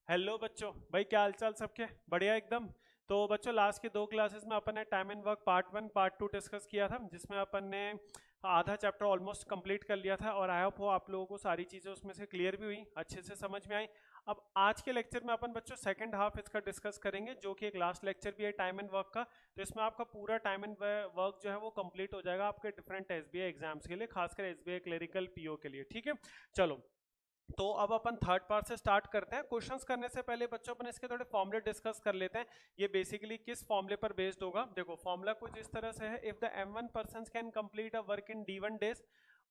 Hello बच्चों, भाई क्या हाल चाल सबके? बढ़िया एकदम। तो बच्चों, लास्ट के दो क्लासेस में अपन ने time and work part one part two discuss किया था, जिसमें अपन ने आधा चैप्टर ऑलमोस्ट कंप्लीट कर लिया था। और आई होप हो आप लोगों को सारी चीज़ें उसमें से क्लियर भी हुई, अच्छे से समझ में आई। अब आज के लेक्चर में अपन बच्चों सेकंड हाफ इसका डिस्कस करेंगे, जो कि एक लास्ट लेक्चर भी है टाइम एंड वर्क का। तो इसमें आपका पूरा टाइम एंड वर्क जो है वो कंप्लीट हो जाएगा आपके डिफरेंट एसबीआई एग्जाम्स के लिए, खासकर एसबीआई क्लरिकल पीओ के लिए। ठीक है, चलो। तो अब अपन थर्ड पार्ट से स्टार्ट करते हैं। क्वेश्चंस करने से पहले बच्चों अपन इसके थोड़े फॉर्मूले डिस्कस कर लेते हैं। ये बेसिकली किस फॉर्मूले पर बेस्ड होगा? देखो, फॉर्मूला कुछ इस तरह से है। If the m1 person can complete a work in d1 days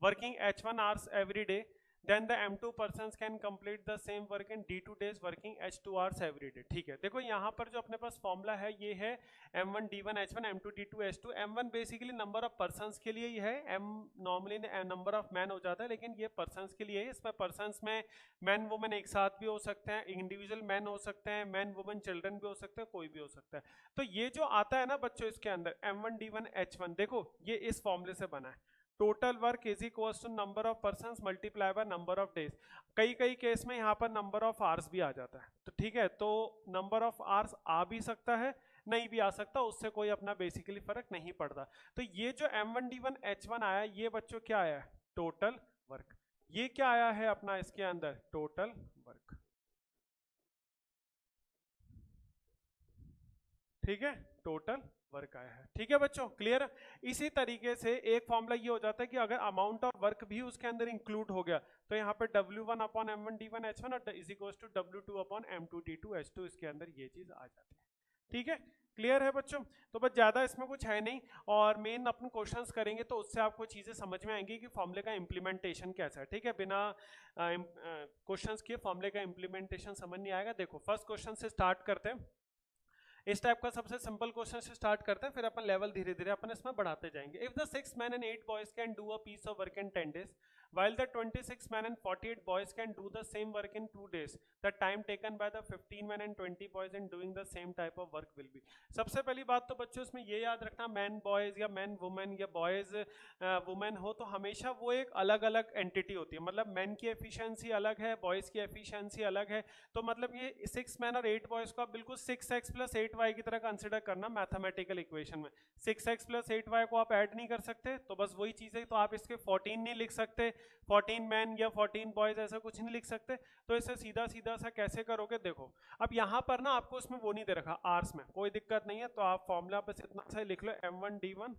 working h1 hours every day, then the m2 persons can complete the same work in d2 days working h2 hours every day। ठीक है, देखो यहाँ पर जो अपने पास formula है ये है m1 d1 h1 m2 d2 h2। m1 basically number of persons के लिए ही है, m normally number of man हो जाता है, लेकिन ये पर्संस के लिए है। इसमें पर्संस में मैन वुमेन एक साथ भी हो सकते हैं, इंडिविजुअल मैन हो सकते हैं, मैन वुमेन चिल्ड्रन भी हो सकते हैं, कोई भी हो सकता है। तो ये जो आता है ना बच्चों इसके अंदर m1 d1 h1, देखो ये इस फॉर्मूले से बना है। Total work is equal to number of person multiply by number of days. कई कई केस में यहाँ पर नंबर ऑफ आवर्स भी आ जाता है, तो ठीक है। तो नंबर ऑफ आवर्स आ भी सकता है, नहीं भी आ सकता, उससे कोई अपना बेसिकली फर्क नहीं पड़ता। तो ये जो m1 d1 h1 आया, ये बच्चों क्या आया? Total work. ये क्या आया है अपना इसके अंदर? Total work. ठीक है, टोटल वर्क आया है। ठीक है बच्चों, क्लियर? इसी तरीके से एक फॉर्मूला ये हो जाता है कि अगर अमाउंट ऑफ वर्क भी उसके अंदर इंक्लूड हो गया, तो यहाँ पे W1 upon M1 D1 H1 और is equal to W2 upon M2 D2 H2, इसके अंदर ये चीज आ जाती है। ठीक है, क्लियर है बच्चों? तो बस ज्यादा इसमें कुछ है नहीं, और मेन अपन क्वेश्चंस करेंगे तो उससे आपको चीजें समझ में आएंगी कि फॉर्मूले का इंप्लीमेंटेशन कैसा है। ठीक है, बिना क्वेश्चंस किए फॉर्मूले का इंप्लीमेंटेशन समझ नहीं आएगा। देखो, फर्स्ट क्वेश्चन से स्टार्ट करते हैं। इस टाइप का सबसे सिंपल क्वेश्चन से स्टार्ट करते हैं, फिर अपन लेवल धीरे धीरे अपन इसमें बढ़ाते जाएंगे। If the 6 men and 8 boys can do a piece of work in 10 days, while the 26 men and 48 boys can do the same work in 2 days, the time taken by the 15 men and 20 boys in doing the same type of work will be। सबसे पहली बात तो बच्चों इसमें ये याद रखना, man boys या मैन वुमेन या बॉयज वुमेन हो तो हमेशा वो एक अलग अलग एंटिटी होती है। मतलब मैन की एफिशिएंसी अलग है, बॉयज की एफिशिएंसी अलग है। तो मतलब ये 6 मैन और 8 बॉयज को आप बिल्कुल 6x प्लस 8y की तरह कंसिडर करना मैथमेटिकल इक्वेशन में। 6x प्लस 8y को आप ऐड नहीं कर सकते, तो बस वही चीज़ है। तो आप इसके 14 नहीं लिख सकते, 14 मैन या 14 बॉयज ऐसा कुछ नहीं लिख सकते। तो इसे सीधा सीधा सा कैसे करोगे? देखो, अब यहाँ पर ना आपको इसमें वो नहीं दे रखा आर्स में, कोई दिक्कत नहीं है। तो आप फॉर्मूला बस इतना सा लिख लो, m1 d1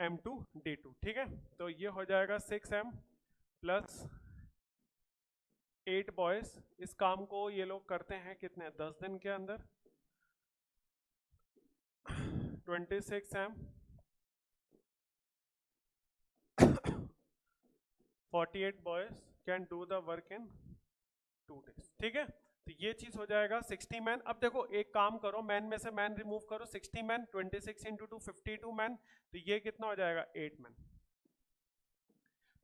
m2 d2। ठीक है, तो ये हो जाएगा 6m प्लस 8 बॉयज। इस काम को ये लोग करते हैं कितने? 10 दिन के अंदर। 26m 48 boys can do the work in 2 days. ठीक है, तो ये चीज हो जाएगा 60 मैन। अब देखो, एक काम करो, मैन में से मैन रिमूव करो। 60 मैन 26 इंटू 2 52 मैन, तो ये कितना हो जाएगा? 8 मैन।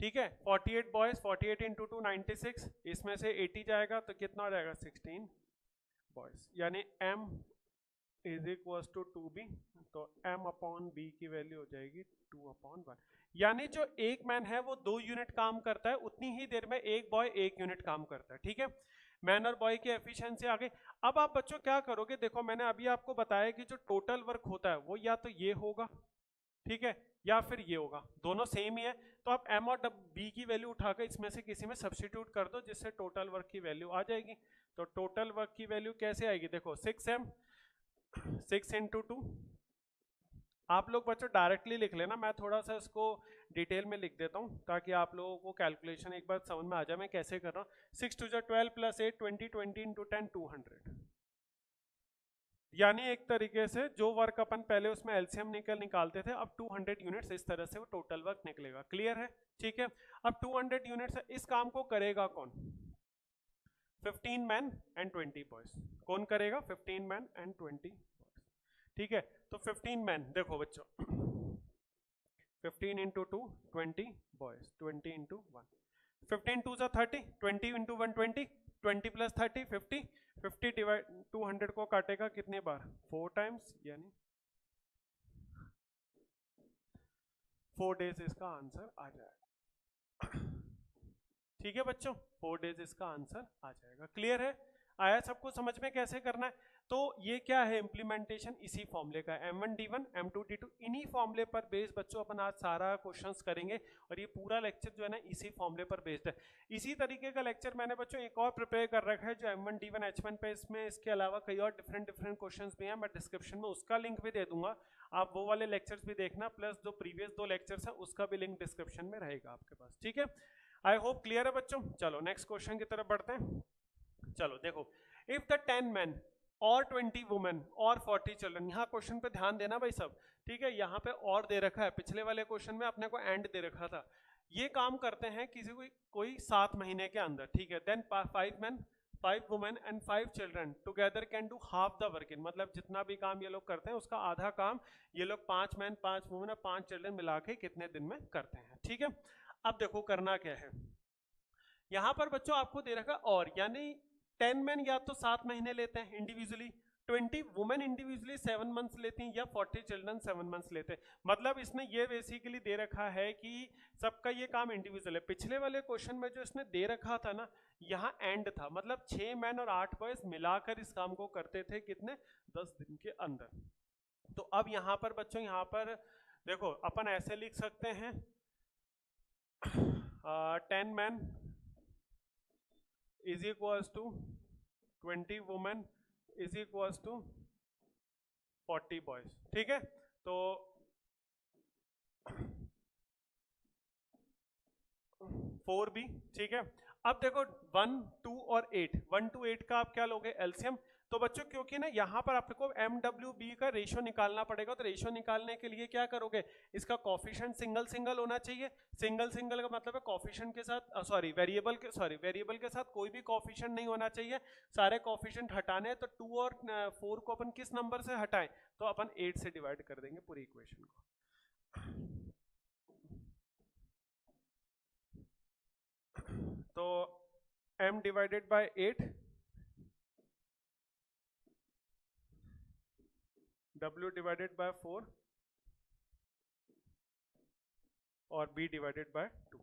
ठीक है, 48 बॉयज 48 इंटू 2 96, इसमें से 80 जाएगा तो कितना हो जाएगा? 16 बॉयज। यानी m is equal to 2b, तो m अपॉन b की वैल्यू हो जाएगी 2/1। यानी जो एक मैन है वो 2 यूनिट काम करता है, उतनी ही देर में एक बॉय 1 यूनिट काम करता है। ठीक है, मैन और बॉय की एफिशिएंसी आ गई। अब आप बच्चों क्या करोगे? देखो, मैंने अभी आपको बताया कि जो टोटल वर्क होता है वो या तो ये होगा, ठीक है, या फिर ये होगा, दोनों सेम ही है। तो आप m और b की वैल्यू उठाकर इसमें से किसी में सब्स्टिट्यूट कर दो, जिससे टोटल वर्क की वैल्यू आ जाएगी। तो टोटल वर्क की वैल्यू कैसे आएगी? देखो, 6m 6 इंटू 2। आप लोग बच्चों डायरेक्टली लिख लेना, मैं थोड़ा सा इसको डिटेल में लिख देता हूँ ताकि आप लोगों को कैलकुलेशन एक बार समझ में आ जाए मैं कैसे कर रहा हूँ। 6 2 12 प्लस 8 20 20 इंटू 10 200। यानी एक तरीके से जो वर्क अपन पहले उसमें एलसीएम निकालते थे, अब 200 यूनिट्स इस तरह से वो टोटल वर्क निकलेगा। क्लियर है? ठीक है, अब 200 यूनिट्स इस काम को करेगा कौन? 15 मैन एंड 20 बॉयज। कौन करेगा? 15 मैन एंड 20 बॉयज। ठीक है, तो 15 मैन देखो बच्चों, 15 इंटू 2 20 बॉयज, 20 इंटू 1, 15 2 जा 30, 20 इंटू 1 20, 20 प्लस 30 50, 50 डिवाइड 200 को काटेगा कितने बार? 4 टाइम्स, यानी 4 डेज इसका आंसर आ जाएगा। ठीक है बच्चों, 4 डेज इसका आंसर आ जाएगा। क्लियर है, आया सबको समझ में कैसे करना है? तो ये क्या है, इम्प्लीमेंटेशन इसी फॉर्मूले का, M1 D1 M2 D2, इन्हीं फॉर्मूले पर बेस्ड बच्चों अपन आज सारा क्वेश्चंस करेंगे और ये पूरा लेक्चर जो है ना इसी फॉर्मूले पर बेस्ड है। इसी तरीके का लेक्चर मैंने बच्चों एक और प्रिपेयर कर रखा है जो M1 D1 H1 पे, इसमें इसके अलावा कई और डिफरेंट क्वेश्चंस भी हैं, मैं डिस्क्रिप्शन में उसका लिंक भी दे दूंगा, आप वो वाले लेक्चर्स भी देखना, प्लस जो प्रीवियस 2 लेक्चर्स हैं उसका भी लिंक डिस्क्रिप्शन में रहेगा आपके पास। ठीक है, आई होप क्लियर है बच्चों। चलो नेक्स्ट क्वेश्चन की तरफ बढ़ते हैं। चलो देखो, इफ द 10 men और 20 वुमेन और 40 चिल्ड्रन, यहाँ क्वेश्चन पे ध्यान देना भाई सब, ठीक है, यहाँ पे और दे रखा है, पिछले वाले क्वेश्चन में अपने को एंड दे रखा था। ये काम करते हैं किसी कोई 7 महीने के अंदर, ठीक है, then 5 men 5 women and 5 children together can do half the work in, मतलब जितना भी काम ये लोग करते हैं उसका आधा काम ये लोग 5 men 5 वुमेन और 5 चिल्ड्रन मिला के कितने दिन में करते हैं। ठीक है, अब देखो करना क्या है, यहां पर बच्चों आपको दे रखा और, यानी 10 men या तो 7 महीने लेते हैं इंडिविजुअली, 20 वुमेन इंडिविजुअली 7 months लेती हैं, या 40 चिल्ड्रन 7 months लेते हैं। मतलब इसने ये बेसिकली दे रखा है कि सबका ये काम इंडिविजुअल है। पिछले वाले क्वेश्चन में जो इसने दे रखा था ना, यहाँ एंड था, मतलब 6 men और 8 boys मिलाकर इस काम को करते थे कितने, 10 दिन के अंदर। तो अब यहाँ पर बच्चों, यहाँ पर देखो अपन ऐसे लिख सकते हैं 10 men is equals to 20 women is equals to 40 boys। ठीक है, तो 4B, ठीक है। अब देखो 1, 2 और 8, 1 to 8 का आप क्या लोगे, एलसीएम। तो बच्चों क्योंकि ना यहाँ पर आपको MWB का रेशियो निकालना पड़ेगा, तो रेशियो निकालने के लिए क्या करोगे, इसका कॉफिशिएंट सिंगल होना चाहिए। सिंगल का मतलब है कॉफिशिएंट के साथ वेरिएबल के साथ कोई भी कॉफिशिएंट नहीं होना चाहिए, सारे कॉफिशिएंट हटाने हैं। तो 2 और 4 को अपन किस नंबर से हटाएं, तो अपन 8 से डिवाइड कर देंगे पूरी इक्वेशन को। तो m divided by 8, w divided by 4 और b डिवाइडेड बाय 2।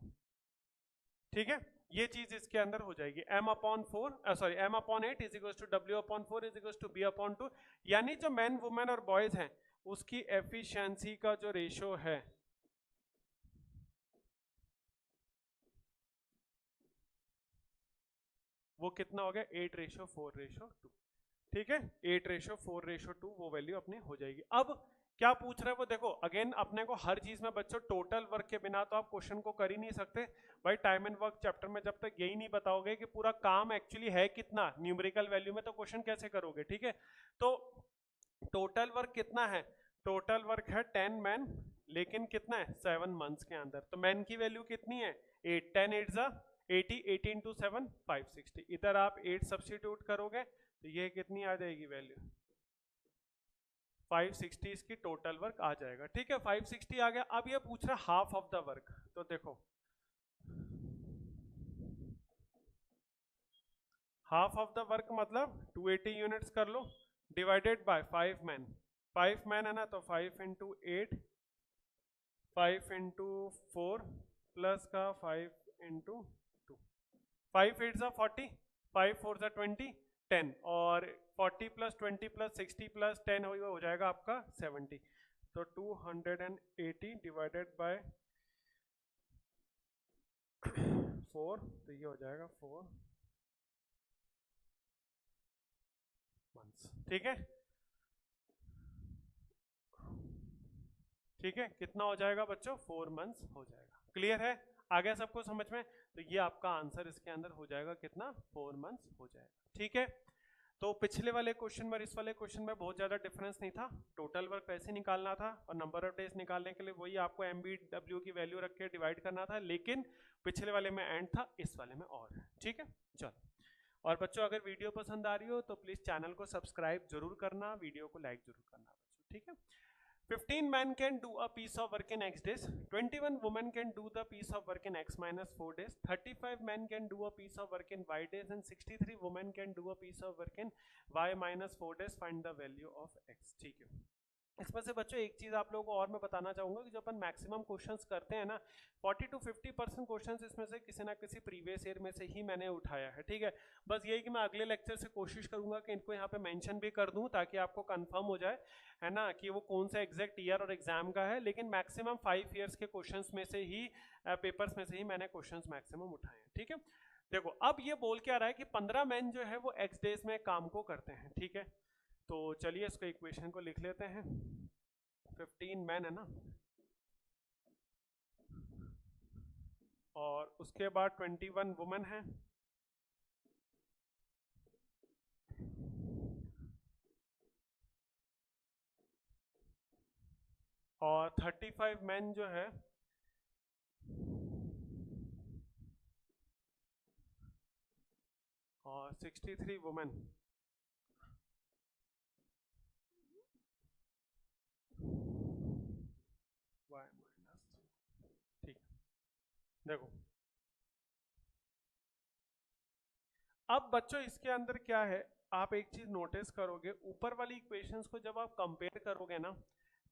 ठीक है, ये चीज इसके अंदर हो जाएगी, m/8 is equal to w/4 is equal to b/2, यानी जो मैन वुमेन और बॉयज हैं उसकी एफिशिएंसी का जो रेशियो है वो कितना हो गया, 8:4:2। ठीक है, 8:4:2 वो वैल्यू अपनी हो जाएगी। अब क्या पूछ रहा है वो देखो, अगेन अपने को हर चीज में बच्चों टोटल वर्क के बिना तो आप क्वेश्चन को कर ही नहीं सकते भाई। टाइम एंड वर्क चैप्टर में जब तक यही नहीं बताओगे कि पूरा काम एक्चुअली है कितना न्यूमेरिकल वैल्यू में, तो क्वेश्चन कैसे करोगे। ठीक है, तो टोटल वर्क कितना है, टोटल वर्क है 10 मैन, लेकिन कितना है 7 months के अंदर। तो मैन की वैल्यू कितनी है 8, 10 8 जा 80, 80 into 7 560। इधर आप 8 सब्स्टिट्यूट करोगे तो ये कितनी आ जाएगी वैल्यू, 560 इसकी टोटल वर्क आ जाएगा। ठीक है, 560 आ गया। अब ये पूछ रहा हाफ ऑफ द वर्क, तो देखो हाफ ऑफ द वर्क मतलब 280 यूनिट्स कर लो, डिवाइडेड बाय 5 मैन, 5 मैन है ना, तो 5 into 8, 5 into 4 प्लस का 5 into 2, 5 8 जा 40, 5 4 जा 20, 10 और 40 प्लस 20 प्लस 60 प्लस 10 हो जाएगा आपका 70। तो 280 डिवाइडेड बाय 4, तो ये हो जाएगा 4 months। ठीक है, ठीक है, कितना हो जाएगा बच्चों, 4 months हो जाएगा। क्लियर है, आ गया सबको समझ में। तो ये आपका आंसर इसके अंदर हो जाएगा कितना, 4 months हो जाएगा। ठीक है, तो पिछले वाले क्वेश्चन में इस वाले क्वेश्चन में बहुत ज्यादा डिफरेंस नहीं था, टोटल वर्क वैसे निकालना था और नंबर ऑफ डेज निकालने के लिए वही आपको MBW की वैल्यू रख के डिवाइड करना था, लेकिन पिछले वाले में एंड था, इस वाले में और है। ठीक है, चलो। और बच्चों अगर वीडियो पसंद आ रही हो तो प्लीज चैनल को सब्सक्राइब जरूर करना, वीडियो को लाइक जरूर करना बच्चों। ठीक है, 15 men can do a piece of work in X days, 21 women can do the piece of work in X minus 4 days, 35 men can do a piece of work in Y days and 63 women can do a piece of work in Y minus 4 days, find the value of X। ठीक है, इसमें से बच्चों एक चीज आप लोगों को और मैं बताना चाहूंगा कि जो अपन मैक्सिमम क्वेश्चंस करते हैं ना 40 to 50% क्वेश्चंस इसमें से किसी ना किसी प्रीवियस ईयर में से ही मैंने उठाया है, ठीक है। बस यही कि मैं अगले लेक्चर से कोशिश करूंगा कि इनको यहाँ पे मेंशन भी कर दूं ताकि आपको कंफर्म हो जाए, है ना, कि वो कौन सा एग्जैक्ट ईयर और एग्जाम का है। लेकिन मैक्सिमम 5 ईयर्स के क्वेश्चन में से ही पेपर्स में से ही मैंने क्वेश्चन मैक्सिमम उठाए हैं, ठीक है। देखो अब ये बोल के आ रहा है कि 15 मैन जो है वो एक्स डेज में काम को करते हैं, ठीक है। तो चलिए इसको इक्वेशन को लिख लेते हैं। 15 मैन है ना, और उसके बाद 21 वुमेन है, और 35 मैन जो है और 63 वुमेन। ठीक है, देखो अब बच्चों इसके अंदर क्या है, आप एक चीज नोटिस करोगे, ऊपर वाली इक्वेशंस को जब आप कंपेयर करोगे ना,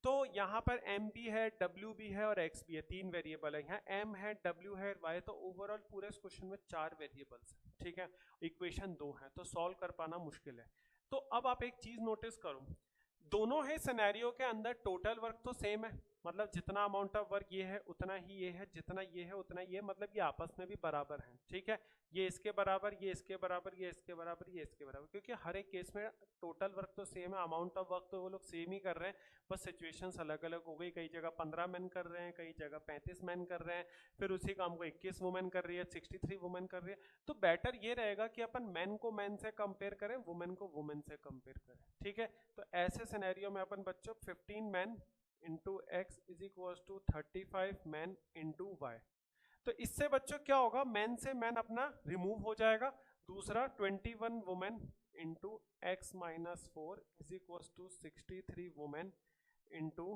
तो यहाँ पर एम भी है, डब्ल्यू भी है और एक्स भी है, 3 वेरिएबल है। यहाँ एम है, डब्ल्यू है, वाई, तो ओवरऑल पूरे इस क्वेश्चन में 4 वेरिएबल्स है, ठीक है। इक्वेशन 2 है, तो सॉल्व कर पाना मुश्किल है। तो अब आप एक चीज नोटिस करो, दोनों ही सिनेरियो के अंदर टोटल वर्क तो सेम है, मतलब जितना अमाउंट ऑफ वर्क ये है उतना ही ये है, जितना ये है उतना ये, मतलब ये आपस में भी बराबर है, ठीक है। ये इसके बराबर, ये इसके बराबर, ये इसके बराबर, ये इसके बराबर, क्योंकि हर एक केस में टोटल वर्क तो सेम है, अमाउंट ऑफ वर्क तो वो लोग सेम ही कर रहे हैं, बस सिचुएशंस अलग अलग हो गई। कई जगह 15 मैन कर रहे हैं, कई जगह 35 मैन कर रहे हैं, फिर उसी काम को 21 वुमेन कर रही है, 63 वुमेन कर रही है। तो बेटर ये रहेगा कि अपन मैन को मैन से कंपेयर करें, वुमेन को वुमेन से कंपेयर करें, ठीक है। तो ऐसे सिनेरियो में अपन बच्चों 15 man into X is equal to 35 man into Y. तो इससे बच्चों क्या होगा, मैन से मैन अपना रिमूव हो जाएगा। दूसरा 21 women into X minus 4 is equal to 63 women into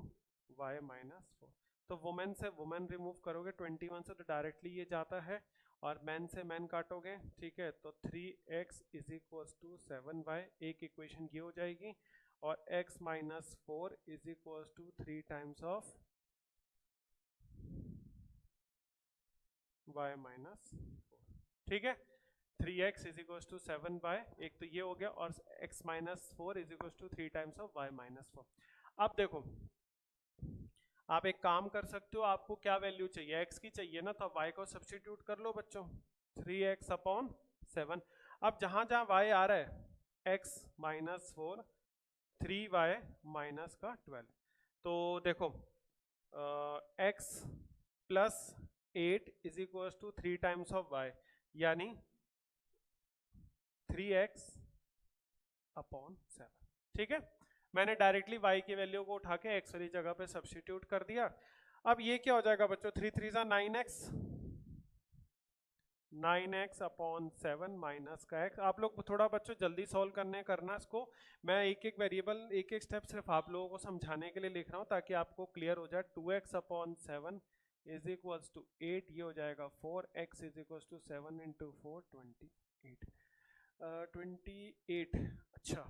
Y minus 4। तो वुमेन से वुमेन रिमूव करोगे 21 से, तो डायरेक्टली ये जाता है, और मैन से मैन काटोगे, ठीक है, तो 3x is equal to 7y, एक इक्वेशन ये हो जाएगी, और x minus 4 is equal to 3 times of y minus 4, ठीक है। 3x is equal to 7y, एक तो ये हो गया, और x minus 4 is equal to 3 times of y minus 4। अब देखो आप एक काम कर सकते हो, आपको क्या वैल्यू चाहिए, x की चाहिए ना, तो y को सब्स्टिट्यूट कर लो बच्चों, 3x अपॉन 7। अब जहां जहां y आ रहा है, x माइनस 4, 3y माइनस का 12, तो देखो x plus 8 is equal to 3 times of y, यानी 3x अपॉन 7, ठीक है। मैंने डायरेक्टली y की वैल्यू को उठा के x वाली जगह पे सब्स्टिट्यूट कर दिया। अब ये क्या हो जाएगा बच्चों, 3 3 जा 9x, 9x अपॉन 7 माइनस का x। आप लोग थोड़ा बच्चों जल्दी सॉल्व करना इसको, मैं एक एक वेरिएबल एक एक स्टेप सिर्फ आप लोगों को समझाने के लिए लिख रहा हूँ ताकि आपको क्लियर हो जाए। 2x upon 7 is equals to 8, ये हो जाएगा 4x is equals to 7 into 4 28, 28। अच्छा,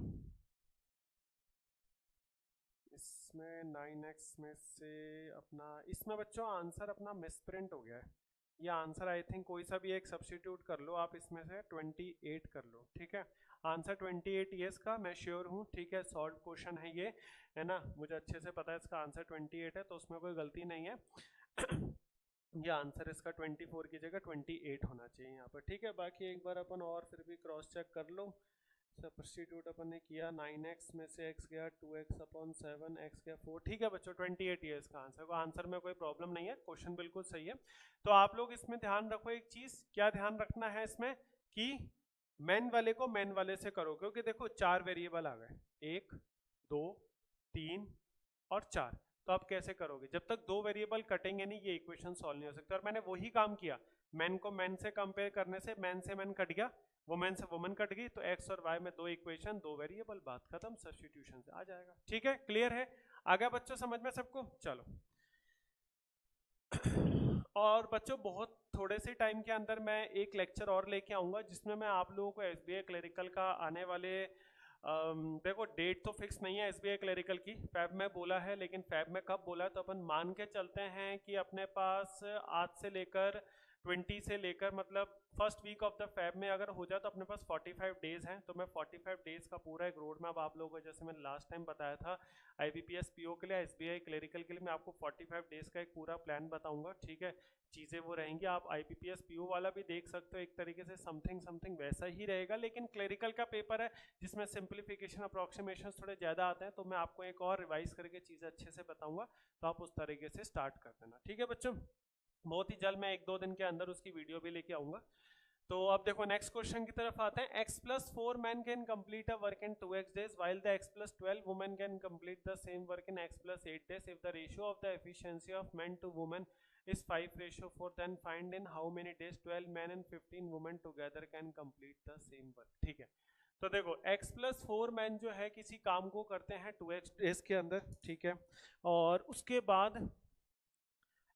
इसमें 9x में से अपना, इसमें बच्चों आंसर अपना मिसप्रिंट हो गया है, ये आंसर आई थिंक कोई सा भी एक सब्स्टिट्यूट कर लो आप, इसमें से 28 कर लो, ठीक है। आंसर 28 ये इसका, मैं श्योर हूँ, ठीक है, सॉल्व क्वेश्चन है ये, है ना, मुझे अच्छे से पता है इसका आंसर 28 है, तो उसमें कोई गलती नहीं है। ये आंसर इसका 24 की जगह 28 होना चाहिए यहाँ पर, ठीक है। बाकी एक बार अपन और फिर भी क्रॉस चेक कर लो। सब्स्टिट्यूट अपन ने किया, 9x में से x गया, 2x अपॉन 7, x गया 4, ठीक है बच्चों 28 ये इसका आंसर। को आंसर में कोई प्रॉब्लम नहीं है, क्वेश्चन बिल्कुल सही है। तो आप लोग इसमें ध्यान रखो एक चीज, क्या ध्यान रखना है इसमें, कि मैन वाले को मैन वाले से करो, क्योंकि देखो 4 वेरिएबल आ गए, 1 2 3 और 4। तो आप कैसे करोगे, जब तक 2 वेरिएबल कटेंगे नहीं ये इक्वेशन सॉल्व नहीं हो सकता। और मैंने वही काम किया, मैन को मैन से कंपेयर करने से मैन से मैन कट गया, वुमेन से वुमेन कट गई, तो x और y में 2 इक्वेशन 2 वेरिएबल, बात खत्म, सब्स्टिट्यूशन से आ जाएगा, ठीक है। क्लियर है, आ गया बच्चों समझ में सबको, चलो। और बच्चों बहुत थोड़े से टाइम के अंदर मैं एक लेक्चर और लेके आऊंगा जिसमें मैं आप लोगों को SBI क्लरिकल का आने वाले देखो डेट तो फिक्स नहीं है एसबीआई क्लरिकल की, फैब में बोला है, लेकिन फैब में कब बोला है तो अपन मान के चलते हैं कि अपने पास आज से लेकर 20 से लेकर मतलब first week of the Feb में अगर हो जाए तो अपने पास 45 डेज हैं। तो मैं 45 डेज का पूरा एक रोड मैप आप लोगों को, जैसे मैंने लास्ट टाइम बताया था आईबीपीएस पीओ के लिए, एसबीआई क्लरिकल के लिए, मैं आपको 45 डेज का एक पूरा प्लान बताऊंगा। ठीक है, चीज़ें वो रहेंगी, आप आईबीपीएस पीओ वाला भी देख सकते हो, एक तरीके से समथिंग समथिंग वैसा ही रहेगा, लेकिन क्लरिकल का पेपर है जिसमें सिंप्लीफिकेशन अप्रोक्सीमेशन थोड़े ज़्यादा आते हैं, तो मैं आपको एक और रिवाइज करके चीज़ें अच्छे से बताऊंगा, तो आप उस तरीके से स्टार्ट कर देना। ठीक है बच्चों, बहुत ही जल्द मैं 1-2 दिन के अंदर उसकी वीडियो भी लेके आऊंगा। तो अब देखो नेक्स्ट क्वेश्चन की तरफ आते हैं। x+4 man can complete a work in 2x days while the x+12 women can complete the same work in x+8 days if the ratio of the efficiency of men to women is 5:4, then find in how many days 12 men and 15 women together can complete the same work। ठीक है, तो देखो x+4 man जो है किसी काम को करते हैं 2x डेज के अंदर, ठीक है, और उसके बाद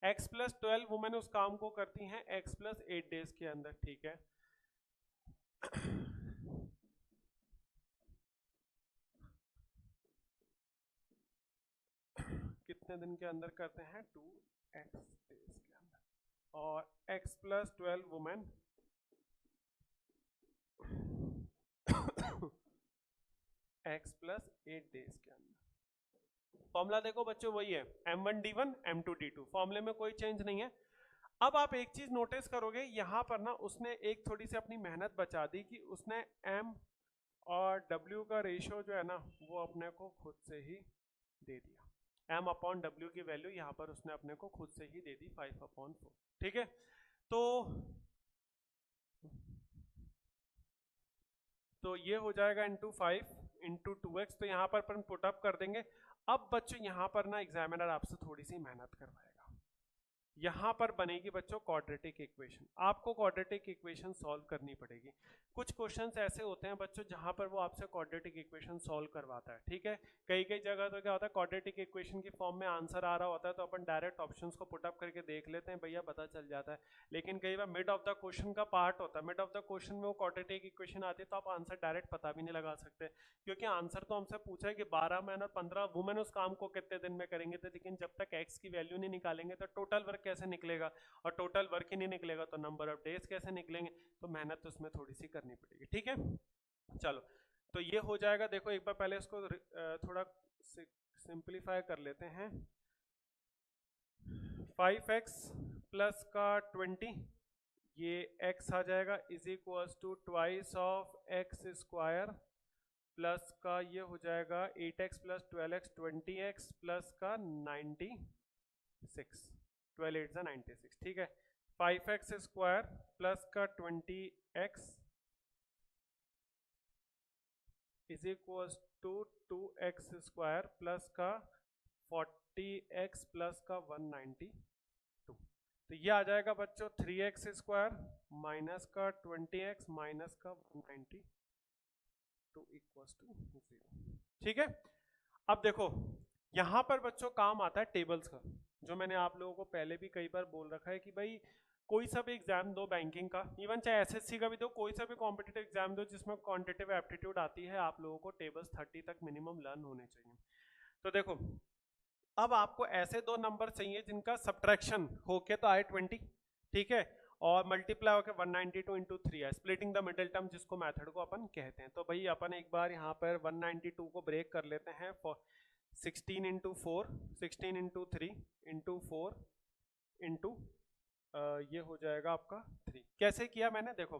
x+12 वुमेन उस काम को करती हैं x+8 डेज के अंदर। ठीक है, कितने दिन के अंदर करते हैं 2x डेज के अंदर, और x+12 वुमेन x+8 डेज के अंदर। फॉर्मूला देखो बच्चों वही है m1d1 m2d2, फॉर्मूले में कोई चेंज नहीं है। अब आप एक चीज नोटिस करोगे यहाँ पर ना, उसने एक थोड़ी सी अपनी मेहनत बचा दी कि उसने m और w का रेशियो जो है ना वो अपने को खुद से ही दे दिया। m/w की वैल्यू यहाँ पर उसने अपने को खुद से ही दे दी 5/4। ठीक है, तो ये हो जाएगा इंटू 5 इंटू 2x, तो यहाँ पर अपन पुट अप कर देंगे। अब बच्चों यहाँ पर ना एग्जामिनर आपसे थोड़ी सी मेहनत करवाएगा, यहाँ पर बनेगी बच्चों क्वाड्रेटिक इक्वेशन, आपको क्वाड्रेटिक इक्वेशन सॉल्व करनी पड़ेगी। कुछ क्वेश्चंस ऐसे होते हैं बच्चों जहाँ पर वो आपसे क्वाड्रेटिक इक्वेशन सॉल्व करवाता है। ठीक है, कई कई जगह तो क्या होता है क्वाड्रेटिक इक्वेशन की फॉर्म में आंसर आ रहा होता है तो अपन डायरेक्ट ऑप्शंस को पुट अप करके देख लेते हैं, भैया पता चल जाता है। लेकिन कई बार मिड ऑफ द क्वेश्चन का पार्ट होता है, मिड ऑफ द क्वेश्चन में वो क्वाड्रेटिक इक्वेशन आती है तो आप आंसर डायरेक्ट पता भी नहीं लगा सकते, क्योंकि आंसर तो हमसे पूछा है कि 12 मैन और 15 वुमेन उस काम को कितने दिन में करेंगे, तो लेकिन जब तक एक्स की वैल्यू नहीं निकालेंगे तो टोटल वर्क कैसे निकलेगा, और टोटल वर्क ही नहीं निकलेगा तो नंबर ऑफ डेज कैसे निकलेंगे, तो मेहनत तो उसमें थोड़ी सी करनी पड़ेगी। ठीक है, चलो तो ये हो जाएगा। देखो एक बार पहले इसको थोड़ा सिंप्लीफाई कर लेते हैं। 5x प्लस का 20, ये x आ जाएगा is equals to twice of x square plus का ये हो जाएगा 8x plus 12x 20x plus का 96, 12 8 96। ठीक है, 5x स्क्वायर प्लस का 20x is equals to 2x square plus का 40x प्लस का 192। तो ये आ जाएगा बच्चों 3x स्क्वायर माइनस का 20x माइनस का 192 इक्वल्स टू 0। ठीक है, अब देखो यहाँ पर बच्चों काम आता है टेबल्स का, जो मैंने आप लोगों को पहले भी कई बार बोल रखा है कि भाई कोई सा भी एग्जाम दो बैंकिंग का, इवन चाहे एसएससी का भी दो, कोई सा भी कॉम्पिटिटिव एग्जाम दो जिसमें क्वांटिटेटिव एप्टीट्यूड आती है, आप लोगों को टेबल्स 30 तक मिनिमम लर्न होने चाहिए। तो देखो अब आपको ऐसे दो नंबर चाहिए जिनका सब्ट्रैक्शन होके तो आए 20, ठीक है, और मल्टीप्लाई होके 192 इंटू 3 है, स्प्लिटिंग द मिडिल टर्म जिसको मेथड को अपन कहते हैं। तो भाई अपन एक बार यहाँ पर 192 को ब्रेक कर लेते हैं, 16 इंटू 4, 16 इंटू 3 इंटू 4 इंटू ये हो जाएगा आपका 3। कैसे किया मैंने, देखो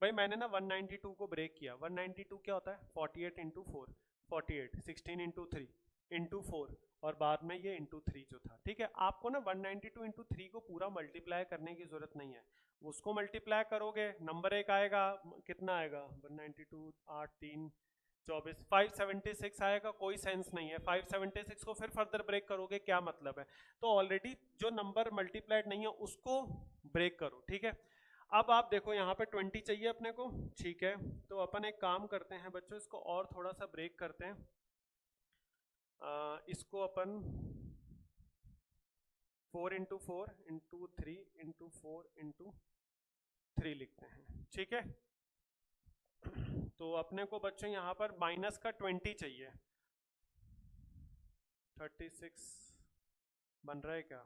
भाई मैंने ना 192 को ब्रेक किया। 192 क्या होता है 48 इंटू 4, 48, 16 इंटू 3 इंटू 4 और बाद में ये इंटू 3 जो था। ठीक है, आपको ना 192 इंटू 3 को पूरा मल्टीप्लाई करने की जरूरत नहीं है, उसको मल्टीप्लाई करोगे नंबर एक आएगा, कितना आएगा 192 8 3 24 576 आएगा, कोई सेंस नहीं है। 576 को फिर फर्दर ब्रेक करोगे क्या मतलब है, तो ऑलरेडी जो नंबर मल्टीप्लाइड नहीं है उसको ब्रेक करो। ठीक है, अब आप देखो यहाँ पे 20 चाहिए अपने को, ठीक है, तो अपन एक काम करते हैं बच्चों, इसको और थोड़ा सा ब्रेक करते हैं, इसको अपन 4 इंटू 4 इंटू 3 इंटू 4 इंटू 3 लिखते हैं। ठीक है, तो अपने को बच्चों यहाँ पर माइनस का 20 चाहिए। 36 बन रहा है क्या?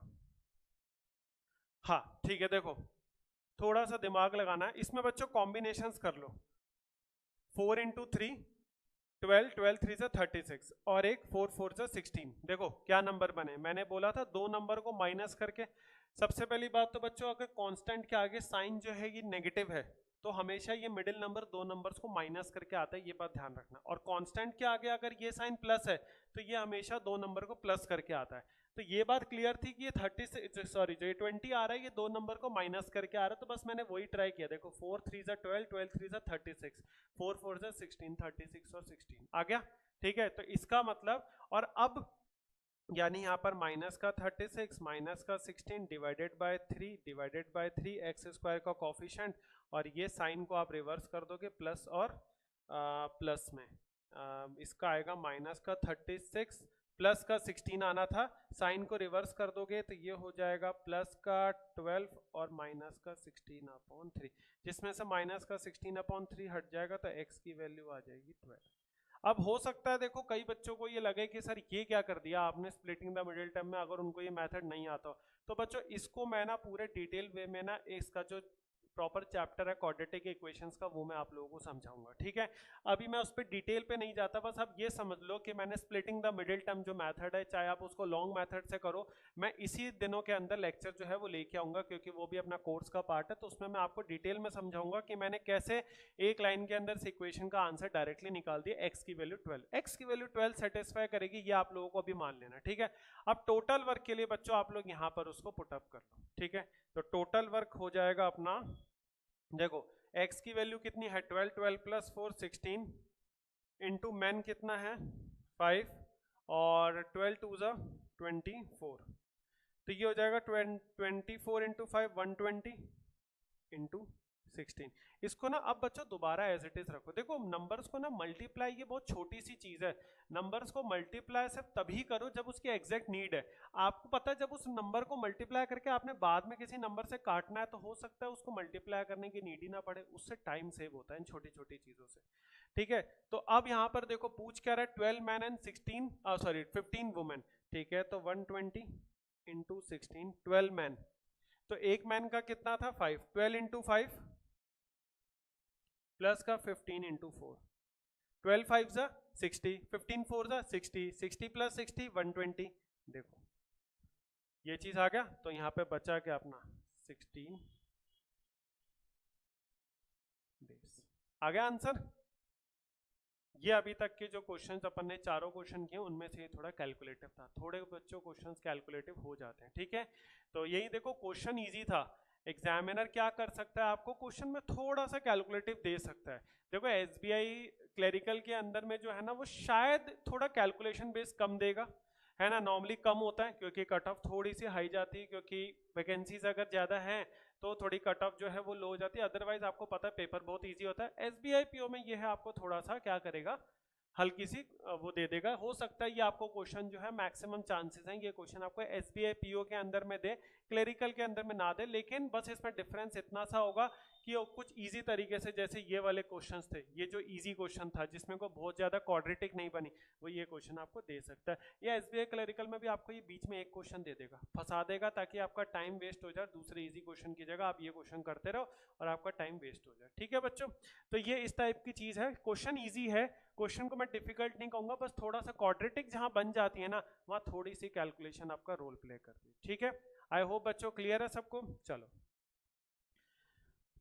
हाँ ठीक है, देखो थोड़ा सा दिमाग लगाना है इसमें बच्चों, कॉम्बिनेशंस कर लो। 4 इंटू 3 12, 12 3 से 36 और एक 4 4 से 16। देखो क्या नंबर बने, मैंने बोला था दो नंबर को माइनस करके। सबसे पहली बात तो बच्चों, अगर कांस्टेंट के आगे साइन जो है ये नेगेटिव है तो हमेशा ये मिडिल नंबर दो नंबर्स को माइनस करके आता है, ये बात ध्यान रखना। और कांस्टेंट के आगे अगर ये साइन प्लस है तो ये हमेशा दो नंबर को प्लस करके आता है। तो ये बात क्लियर थी कि ये 36 सॉरी जो ये 20 आ रहा है ये दो नंबर को माइनस करके आ रहा है, तो बस मैंने वही ट्राई किया। देखो 4 3 जा 12, 12 3 जा 36, 4 4 जा 16, 36 और 16 आ गया। ठीक है, तो इसका मतलब, और अब यानी यहाँ पर माइनस का 36 माइनस का 16 डिवाइडेड बाय 3 एक्स स्क्वायर का कॉफिशिएंट, और ये साइन को आप रिवर्स कर दोगे प्लस और प्लस में इसका आएगा माइनस का 36 प्लस का 16 आना था, साइन को रिवर्स कर दोगे तो ये हो जाएगा प्लस का 12 और माइनस का 16/3, जिसमें से माइनस का 16/3 हट जाएगा तो x की वैल्यू आ जाएगी 12। अब हो सकता है देखो कई बच्चों को ये लगे कि सर ये क्या कर दिया आपने स्प्लिटिंग द मिडिल टर्म में, अगर उनको ये मेथड नहीं आता हो। तो बच्चों इसको मैं ना पूरे डिटेल वे में ना इसका जो प्रॉपर चैप्टर है क्वाड्रेटिक इक्वेशंस का वो मैं आप लोगों को समझाऊंगा। ठीक है, अभी मैं उस पर डिटेल पे नहीं जाता, बस अब ये समझ लो कि मैंने स्प्लिटिंग द मिडिल टर्म जो मेथड है, चाहे आप उसको लॉन्ग मेथड से करो, मैं इसी दिनों के अंदर लेक्चर जो है वो लेके आऊंगा, क्योंकि वो भी अपना कोर्स का पार्ट है। तो उसमें मैं आपको डिटेल में समझाऊंगा कि मैंने कैसे एक लाइन के अंदर से इक्वेशन का आंसर डायरेक्टली निकाल दिया। एक्स की वैल्यू 12, एक्स की वैल्यू 12 सेटिस्फाई करेगी, ये आप लोगों को अभी मान लेना। ठीक है, अब टोटल वर्क के लिए बच्चों आप लोग यहाँ पर उसको पुटअप कर लो। ठीक है, तो टोटल वर्क हो जाएगा अपना, देखो x की वैल्यू कितनी है 12, 12 प्लस 4 16 इंटू मैन कितना है 5 और 12 2 जा 24, तो ये हो जाएगा 24 इंटू 5 120 इंटू 16। इसको ना अब बच्चों दोबारा एज इट इज रखो। देखो नंबर्स को ना मल्टीप्लाई, ये बहुत छोटी सी चीज है, नंबर्स को मल्टीप्लाई सिर्फ तभी करो जब उसकी एग्जैक्ट नीड है। आपको पता है जब उस नंबर को मल्टीप्लाई करके आपने बाद में किसी नंबर से काटना है तो हो सकता है उसको मल्टीप्लाई करने की नीड ही ना पड़े, उससे टाइम सेव होता है इन छोटी छोटी चीजों से। ठीक है, तो अब यहाँ पर देखो पूछ क्या रहा है 12 मैन एंड 15 वुमेन। ठीक है, तो 120 इंटू 16 12 मैन, तो एक मैन का कितना था 5, 12 इंटू 5 प्लस का 15 इंटू 4, 12 5 जा 60, 15 4 जा 60, 60 प्लस 60 120। देखो ये चीज आ गया, तो यहाँ पे बचा क्या अपना 16 डेज। आ गया आंसर। ये अभी तक के जो क्वेश्चंस अपन ने चारों क्वेश्चन किए उनमें से ये थोड़ा कैलकुलेटिव था, थोड़े बच्चों क्वेश्चंस कैलकुलेटिव हो जाते हैं। ठीक है, तो यही देखो क्वेश्चन इजी था, एग्जामिनर क्या कर सकता है आपको क्वेश्चन में थोड़ा सा कैलकुलेटिव दे सकता है। देखो एसबीआई क्लरिकल के अंदर में जो है ना वो शायद थोड़ा कैलकुलेशन बेस कम देगा, है ना, नॉर्मली कम होता है क्योंकि कट ऑफ थोड़ी सी हाई जाती है, क्योंकि वैकेंसीज अगर ज्यादा हैं तो थोड़ी कट ऑफ जो है वो लो हो जाती है। अदरवाइज आपको पता है पेपर बहुत इजी होता है। एसबीआई पीओ में ये है आपको थोड़ा सा क्या करेगा, हल्की सी वो दे देगा। हो सकता है ये आपको क्वेश्चन जो है मैक्सिमम चांसेस हैं ये क्वेश्चन आपको एसबीआई पीओ के अंदर में दे, क्लरिकल के अंदर में ना दे, लेकिन बस इसमें डिफरेंस इतना सा होगा कि वो कुछ इजी तरीके से, जैसे ये वाले क्वेश्चंस थे, ये जो इजी क्वेश्चन था जिसमें को बहुत ज्यादा क्वाड्रेटिक नहीं बनी, वो ये क्वेश्चन आपको दे सकता है। या एसबीआई क्लरिकल में भी आपको ये बीच में एक क्वेश्चन दे देगा, फंसा देगा ताकि आपका टाइम वेस्ट हो जाए, दूसरे इजी क्वेश्चन की जगह आप ये क्वेश्चन करते रहो और आपका टाइम वेस्ट हो जाए। ठीक है बच्चों, तो ये इस टाइप की चीज है, क्वेश्चन ईजी है, क्वेश्चन को मैं डिफिकल्ट नहीं कहूंगा, बस थोड़ा सा क्वाड्रेटिक जहां बन जाती है ना वहां थोड़ी सी कैलकुलेशन आपका रोल प्ले करती है। ठीक है, आई होप बच्चों क्लियर है सबको। चलो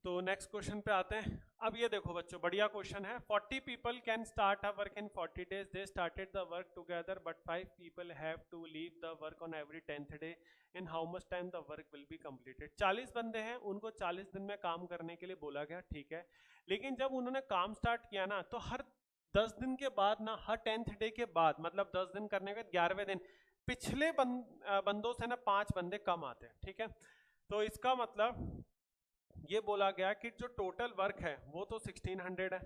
तो नेक्स्ट क्वेश्चन पे आते हैं। अब ये देखो बच्चों बढ़िया क्वेश्चन है, 40 people can start a work in 40 days, they started the work together but 5 people have to leave the work on every 10th day, in how much time the work will be completed। 40 बंदे हैं, उनको 40 दिन में काम करने के लिए बोला गया। ठीक है, लेकिन जब उन्होंने काम स्टार्ट किया ना तो हर 10 दिन के बाद ना, हर 10th डे के बाद, मतलब 10 दिन करने के 11वें दिन पिछले बंदों से ना 5 बंदे कम आते हैं। ठीक है, तो इसका मतलब ये बोला गया कि जो टोटल वर्क है वो तो 1600 है।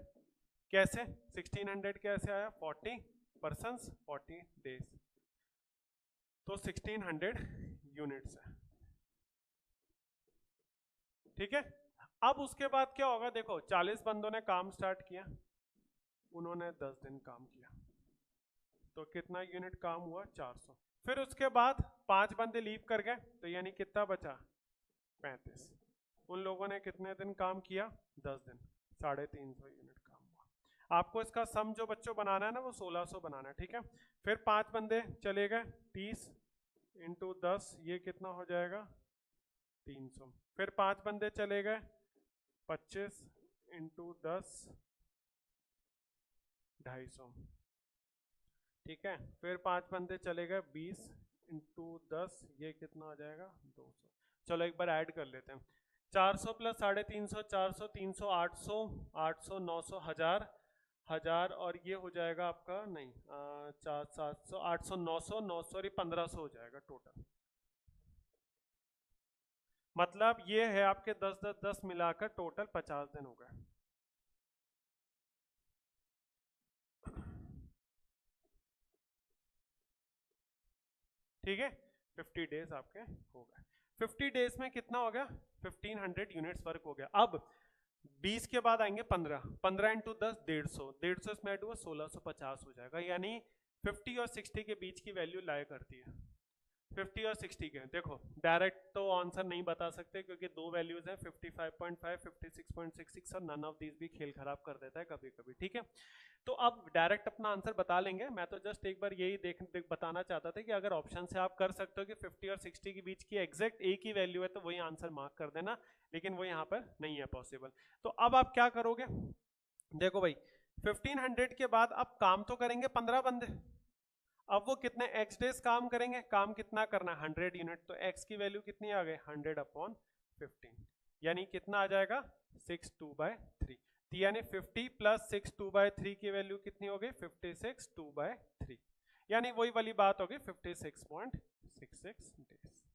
कैसे 1600 कैसे आया, 40 पर्सन्स 40 डेज, तो 1600 यूनिट्स है। ठीक है, अब उसके बाद क्या होगा, देखो 40 बंदों ने काम स्टार्ट किया, उन्होंने 10 दिन काम किया, तो कितना यूनिट काम हुआ? 400। फिर उसके बाद 5 बंदे लीव कर गए, तो यानी कितना बचा? 35। उन लोगों ने कितने दिन काम किया? 10 दिन, 350 यूनिट काम हुआ। आपको इसका सम जो बच्चों बनाना है ना, वो 1600 बनाना है, ठीक है। फिर 5 बंदे चले गए, 30 इंटू 10, ये कितना हो जाएगा? 300। फिर 5 बंदे चले गए, 25 इंटू 10, 250, ठीक है। फिर 5 बंदे चले गए, 20 इंटू 10, ये कितना हो जाएगा? 200। चलो एक बार ऐड कर लेते हैं। 400 प्लस 350, 400, 300, 800, 800, 900, 1000, 1000, और ये हो जाएगा आपका, नहीं 4, 700, 800, 900, 900 और ये 1500 हो जाएगा टोटल। मतलब ये है आपके 10 10 10 मिलाकर टोटल 50 दिन हो गए। ठीक है, 50 डेज आपके हो गए। 50 डेज में कितना हो गया? 1500 यूनिट्स वर्क हो गया। अब 20 के बाद आएंगे 15, 15 इंटू 10, 150, 150 इसमें ऐड हुआ 1650 हो जाएगा। यानी 50 और 60 के बीच की वैल्यू लाया करती है। 50 और 60 के, देखो डायरेक्ट तो आंसर नहीं बता सकते क्योंकि दो वैल्यूज हैं, 55.5, 56.66, और नन ऑफ दीज भी खेल खराब कर देता है कभी कभी, ठीक है। तो अब डायरेक्ट अपना आंसर बता लेंगे। मैं तो जस्ट एक बार यही बताना चाहता था कि अगर ऑप्शन से आप कर सकते हो कि 50 और 60 के बीच की एग्जैक्ट एक ही वैल्यू है तो वही आंसर मार्क कर देना, लेकिन वो यहाँ पर नहीं है पॉसिबल। तो अब आप क्या करोगे? देखो भाई, 1500 के बाद अब काम तो करेंगे 15 बंदे। अब वो कितने x डेज काम करेंगे? काम कितना करना है? 100 यूनिट। तो x की वैल्यू कितनी आ गई? 100/15, यानी कितना आ जाएगा? 6/2/3। यानी 50 प्लस 6/2/3 की वैल्यू कितनी हो गई? 56/2/3, यानी वही वाली बात हो गई 56.66 डेज।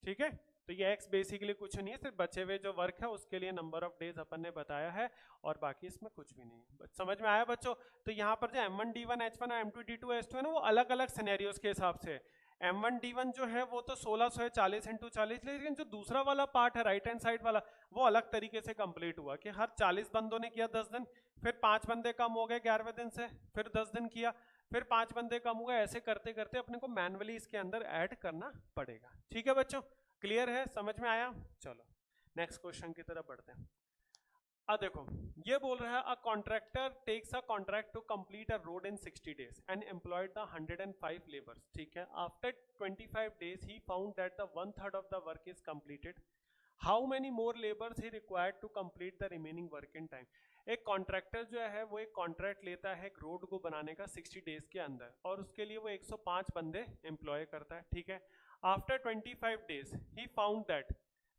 ठीक है, तो ये x बेसिकली कुछ नहीं है, सिर्फ बचे हुए जो वर्क है उसके लिए नंबर ऑफ डेज अपन ने बताया है, और बाकी इसमें कुछ भी नहीं है। समझ में आया बच्चों? तो यहाँ पर जो M1 D1 H1 और M2 D2 H2 है ना, वो अलग अलग सिनेरियोज के हिसाब से। M1 D1 जो है वो तो 1600 है, 40 इंटू 40, लेकिन जो दूसरा वाला पार्ट है राइट हैंड साइड वाला, वो अलग तरीके से कंप्लीट हुआ कि हर 40 बंदों ने किया 10 दिन, फिर 5 बंदे कम हो गए 11वें दिन से, फिर 10 दिन किया, फिर 5 बंदे कम हो गए। ऐसे करते करते अपने को मैनुअली इसके अंदर ऐड करना पड़ेगा। ठीक है बच्चों, क्लियर है? समझ में आया? चलो नेक्स्ट क्वेश्चन की तरफ बढ़ते हैं। अब देखो, ये बोल रहा है a contractor takes a contract to complete a road in 60 days and employed the 105 labours, ठीक है। After 25 days he found that the 1/3 of the work is completed. How many more labours he required to complete the remaining work in time. एक contractor जो है वो एक contract लेता है एक रोड को बनाने का 60 डेज के अंदर, और उसके लिए वो 105 बंदे एम्प्लॉय करता है, ठीक है। After 25 days he found that,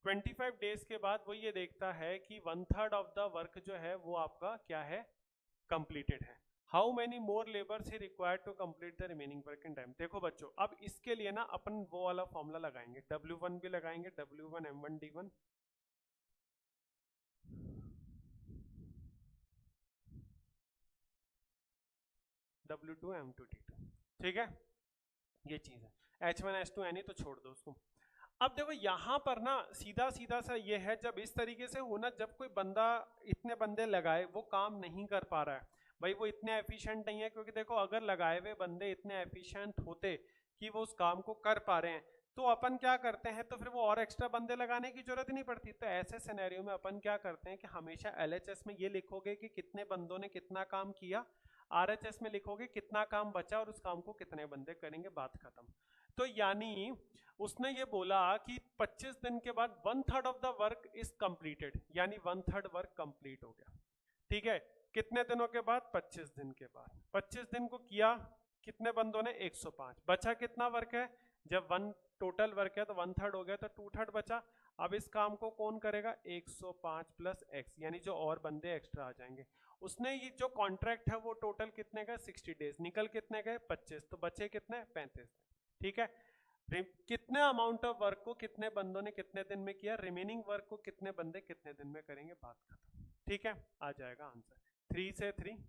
25 days के बाद वो ये देखता है कि 1/3 ऑफ द वर्क जो है वो आपका क्या है? कंप्लीटेड है। How many more labours he required to complete the remaining work in time. देखो बच्चों, अब इसके लिए ना अपन वो वाला फॉर्मूला लगाएंगे, W1 भी लगाएंगे, W1 M1 D1, W2 M2 D2, ठीक है। ये चीज है, H1 H2 है नहीं तो छोड़ दो उसको। अब देखो यहाँ पर ना सीधा सीधा सा ये है, जब इस तरीके से होना, जब कोई बंदा इतने बंदे लगाए वो काम नहीं कर पा रहा है, भाई वो इतने एफिशिएंट नहीं है, क्योंकि देखो अगर लगाए हुए बंदे इतने एफिशिएंट होते कि वो उस काम को कर पा रहे हैं, तो अपन क्या करते हैं, तो फिर वो और एक्स्ट्रा बंदे लगाने की जरूरत ही नहीं पड़ती। तो ऐसे सिनेरियो में अपन क्या करते हैं कि हमेशा LHS में ये लिखोगे कि कितने बंदों ने कितना काम किया, RHS में लिखोगे कितना काम बचा और उस काम को कितने बंदे करेंगे, बात खत्म। तो यानी उसने ये बोला कि 25 दिन के बाद 1/3 of the work is completed, यानी 1/3 वर्क कंप्लीट हो गया, ठीक है। कितने दिनों के बाद? 25 दिन के बाद। 25 दिन को किया कितने बंदों ने? 105। बचा कितना वर्क है? जब टोटल वर्क है तो 1/3 हो गया, तो 2/3 बचा। अब इस काम को कौन करेगा? 105 प्लस x, यानी जो और बंदे एक्स्ट्रा आ जाएंगे। उसने ये जो कॉन्ट्रैक्ट है वो टोटल कितने का? 60 डेज। निकल कितने गए? 25, तो बचे कितने? 35, ठीक है। कितने अमाउंट ऑफ वर्क को कितने बंदों ने कितने दिन में किया, रिमेनिंग वर्क को कितने बंदे कितने दिन में करेंगे, बात खत्म, ठीक है। आ जाएगा आंसर 3 से 3।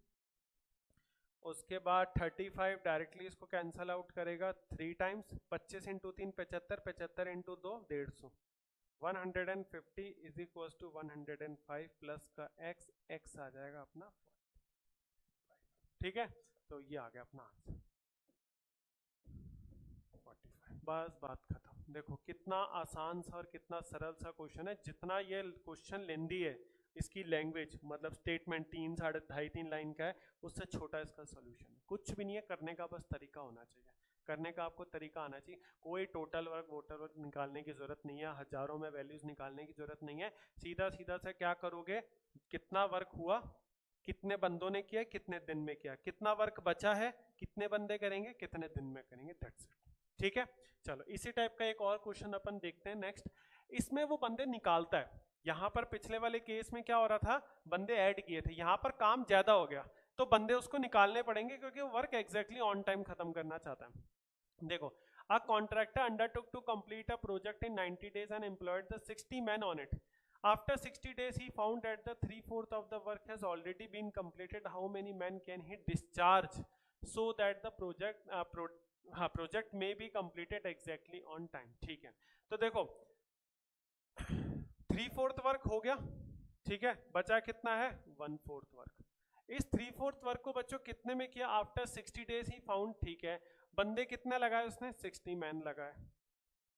उसके बाद 35 डायरेक्टली इसको कैंसल आउट करेगा 3 times, 25 into 3 75, 75 into 2 150, 150 is equal to 105 plus का x, x आ जाएगा अपना 40। ठीक है, तो ये आ गया अपना आंसर 45। बस बात खत्म। देखो कितना आसान सा और कितना सरल सा क्वेश्चन है। जितना ये क्वेश्चन लेंदी है, इसकी लैंग्वेज मतलब स्टेटमेंट 3 साढ़े ढाई 3 लाइन का है, उससे छोटा इसका सोल्यूशन है। कुछ भी नहीं है करने का, बस तरीका होना चाहिए। करने का आपको तरीका आना चाहिए। कोई टोटल वर्क वोटर वर्क निकालने की जरूरत नहीं है, हजारों में वैल्यूज निकालने की जरूरत नहीं है। सीधा सीधा से क्या करोगे, कितना वर्क हुआ, कितने बंदों ने किया, कितने दिन में किया, कितना वर्क बचा है, कितने बंदे करेंगे, कितने दिन में करेंगे, दैट्स इट। ठीक है, चलो इसी टाइप का एक और क्वेश्चन अपन देखते हैं नेक्स्ट। इसमें वो बंदे निकालता है। यहाँ पर पिछले वाले केस में क्या हो रहा था, बंदे ऐड किए थे, यहाँ पर काम ज्यादा हो गया तो बंदे उसको निकालने पड़ेंगे क्योंकि वो वर्क एग्जैक्टली ऑन टाइम खत्म करना चाहता है। देखो, a contractor undertook to complete a project in 90 days and employed the 60 men on it. After 60 days, he found that the 3/4 of the work has already been completed. How many men can he discharge so that the project may be completed exactly on time? ठीक है, तो देखो 3/4 work हो गया, ठीक है, बचा कितना है 1/4 वर्क। इस 3/4 वर्क को बच्चों कितने में किया, आफ्टर 60 डेज ही फाउंड, ठीक है। बंदे कितने लगाए उसने, 60 मैन लगाए,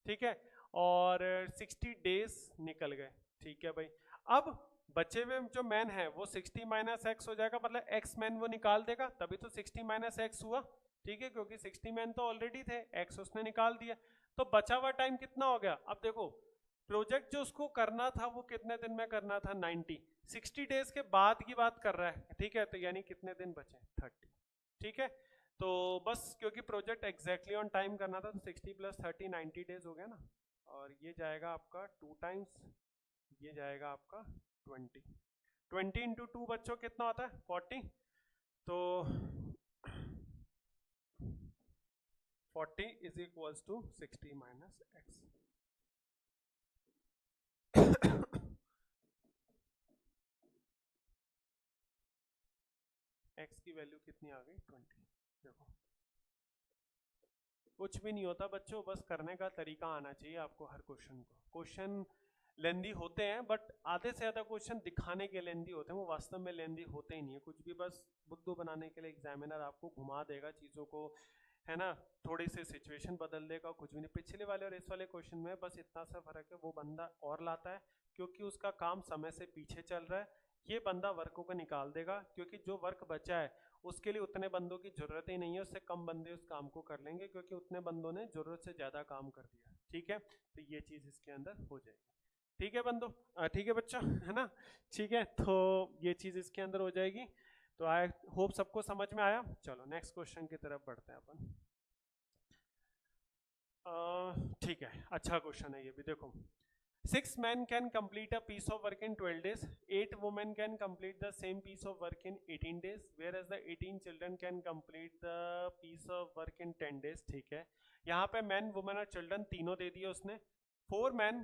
ठीक है, और 60 डेज निकल गए, ठीक है भाई। अब बचे हुए जो मैन है वो 60 माइनस एक्स हो जाएगा, मतलब एक्स मैन वो निकाल देगा, तभी तो 60 माइनस एक्स हुआ, ठीक है, क्योंकि 60 मैन तो ऑलरेडी थे, एक्स उसने निकाल दिया। तो बचा हुआ टाइम कितना हो गया, अब देखो प्रोजेक्ट जो उसको करना था वो कितने दिन में करना था, 90, 60 डेज के बाद की बात कर रहा है, ठीक है, तो यानी कितने दिन बचे, 30, ठीक है। तो बस क्योंकि प्रोजेक्ट एग्जैक्टली ऑन टाइम करना था तो 60 प्लस 30 90 डेज हो गया ना, और ये जाएगा आपका 2 टाइम्स, ये जाएगा आपका 20 इंटू 2 बच्चों कितना होता है 40, तो 40 is equals to 60 minus X. X की वैल्यू कितनी आ गई 20। देखो कुछ भी नहीं होता बच्चों, बस करने का तरीका आना चाहिए आपको हर क्वेश्चन को। क्वेश्चन लेंदी होते हैं बट आधे से ज्यादा क्वेश्चन दिखाने के लेंदी होते हैं, वो वास्तव में लेंदी होते ही नहीं है, कुछ भी बस बुद्धू बनाने के लिए एग्जामिनर आपको घुमा देगा चीज़ों को, है ना, थोड़ी सी सिचुएशन बदल देगा, कुछ भी नहीं। पिछले वाले और इस वाले क्वेश्चन में बस इतना सा फर्क है, वो बंदा और लाता है क्योंकि उसका काम समय से पीछे चल रहा है, ये बंदा वर्कों को निकाल देगा क्योंकि जो वर्क बचा है उसके लिए उतने बंदों की जरूरत ही नहीं है, उससे कम बंदे उस काम को कर लेंगे क्योंकि उतने बंदों ने जरूरत से ज्यादा काम कर दिया, ठीक है। तो ये चीज इसके अंदर हो जाएगी, ठीक है बंदो, ठीक है बच्चा, है ना, ठीक है, तो ये चीज इसके अंदर हो जाएगी। तो आई होप सबको समझ में आया। चलो नेक्स्ट क्वेश्चन की तरफ बढ़ते हैं अपन। ठीक है, अच्छा क्वेश्चन है ये भी। देखो 6 men can complete a piece of work in 12 days, 8 women can complete the same piece of work in 18 days, whereas the 18 children can complete the piece of work in 10 days, ठीक है। यहाँ पे men, women और children तीनों दे दिए उसने। 4 men,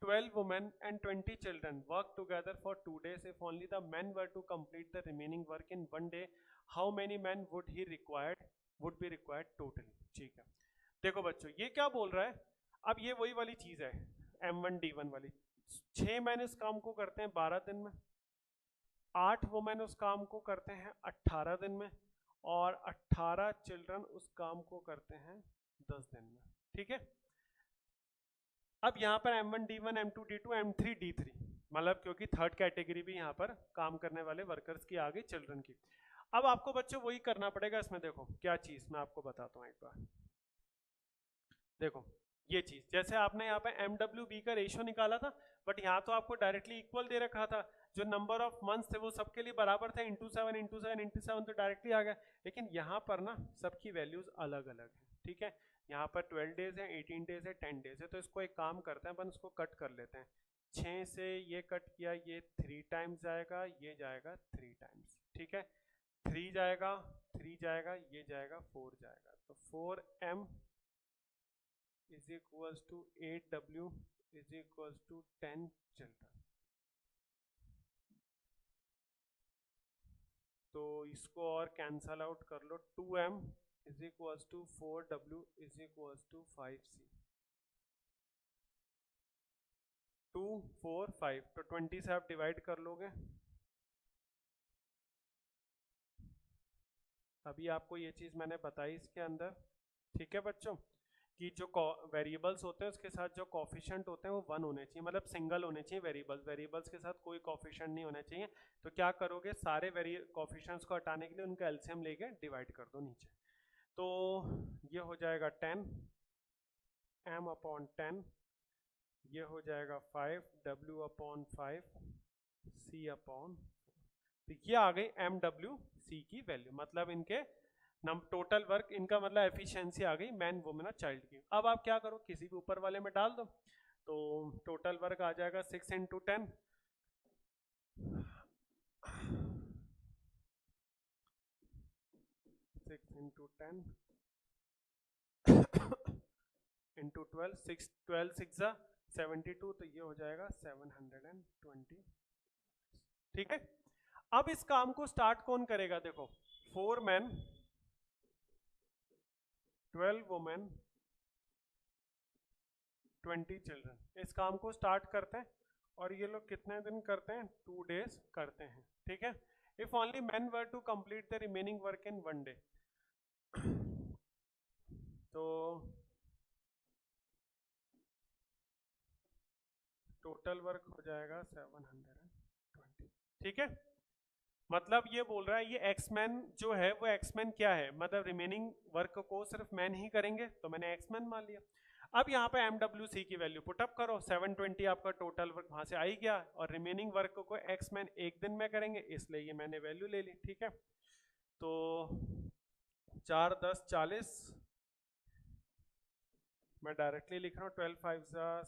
12 women and 20 children work together for 2 days. If only the men were to complete the remaining work in 1 day, how many men would be required totally, ठीक है। देखो बच्चों ये क्या बोल रहा है, अब ये वही वाली चीज है M1D1 वाली। 6 मैन इस काम को करते हैं 12 दिन में, 8 वुमेन उस काम को करते हैं 18 दिन में, और 18 चिल्ड्रन उस काम को करते हैं 10 दिन में, ठीक है। अब यहाँ पर M1D1 M2D2 M3D3, मतलब क्योंकि थर्ड कैटेगरी भी यहाँ पर काम करने वाले वर्कर्स की आ गई, चिल्ड्रन की। अब आपको बच्चों वही करना पड़ेगा इसमें। देखो क्या चीज मैं आपको बताता हूँ एक बार। देखो ये चीज, जैसे आपने यहाँ पे MWB का रेशियो निकाला था, बट यहाँ तो आपको डायरेक्टली इक्वल दे रखा था, जो नंबर ऑफ मंथ्स थे वो सबके लिए बराबर थे, इंटू 7 इंटू 7 इंटू 7 तो डायरेक्टली आ गया। लेकिन यहाँ पर ना सबकी वैल्यूज अलग अलग है, ठीक है। यहाँ पर 12 डेज है, 18 डेज है, 10 डेज है, तो इसको एक काम करते हैं अपन, इसको कट कर लेते हैं। 6 से ये कट किया, ये 3 टाइम्स जाएगा, ये जाएगा 3 टाइम्स, ठीक है। 3 जाएगा, 3 जाएगा, ये जाएगा 4 जाएगा, तो 4M is equals to 8W is equals to 10 children। तो इसको और कैंसल आउट कर लो, 2M is equals to 4W is equals to 5C। 2 4 5, तो 20 से आप डिवाइड कर लोगे, अभी आपको ये चीज़ मैंने बताई इसके अंदर, ठीक है बच्चों, कि जो वेरिएबल्स होते हैं उसके साथ जो कॉफिशेंट होते हैं वो 1 होने चाहिए, मतलब सिंगल होने चाहिए वेरिएबल्स, वेरिएबल्स के साथ कोई कॉफिशेंट नहीं होना चाहिए। तो क्या करोगे, सारे कॉफिशेंट्स को हटाने के लिए उनका एलसीएम लेके डिवाइड कर दो नीचे। तो ये हो जाएगा 10 m/10, ये हो जाएगा 5 w/5 c/4। तो ये आ गई MWC की वैल्यू, मतलब इनके टोटल वर्क, इनका मतलब एफिशिएंसी आ गई मैन वुमेन और चाइल्ड की। अब आप क्या करो, किसी भी ऊपर वाले में डाल दो, तो टोटल वर्क आ जाएगा 6 × 10, 6 × 10 इंटू 12, 12 6 72, तो ये हो जाएगा 720। ठीक है, अब इस काम को स्टार्ट कौन करेगा, देखो 4 मैन 12 वुमेन 20 चिल्ड्रन, इस काम को स्टार्ट करते हैं। और ये लोग कितने दिन करते हैं, 2 days करते हैं। ठीक है, if only man were to complete the remaining work in 1 day, तो टोटल वर्क हो जाएगा 720। ठीक है, मतलब ये बोल रहा है ये एक्समैन जो है वो एक्समैन क्या है, मतलब रिमेनिंग वर्क को सिर्फ मैन ही करेंगे, तो मैंने एक्समैन मान लिया। अब यहाँ पे MWC की वैल्यू पुटअप करो, 720 आपका टोटल वर्क वहां से आ ही गया, और रिमेनिंग वर्क को एक्समैन एक दिन में करेंगे, इसलिए ये मैंने वैल्यू ले ली। ठीक है, तो 4 10 40, मैं डायरेक्टली लिख रहा हूँ, 12 5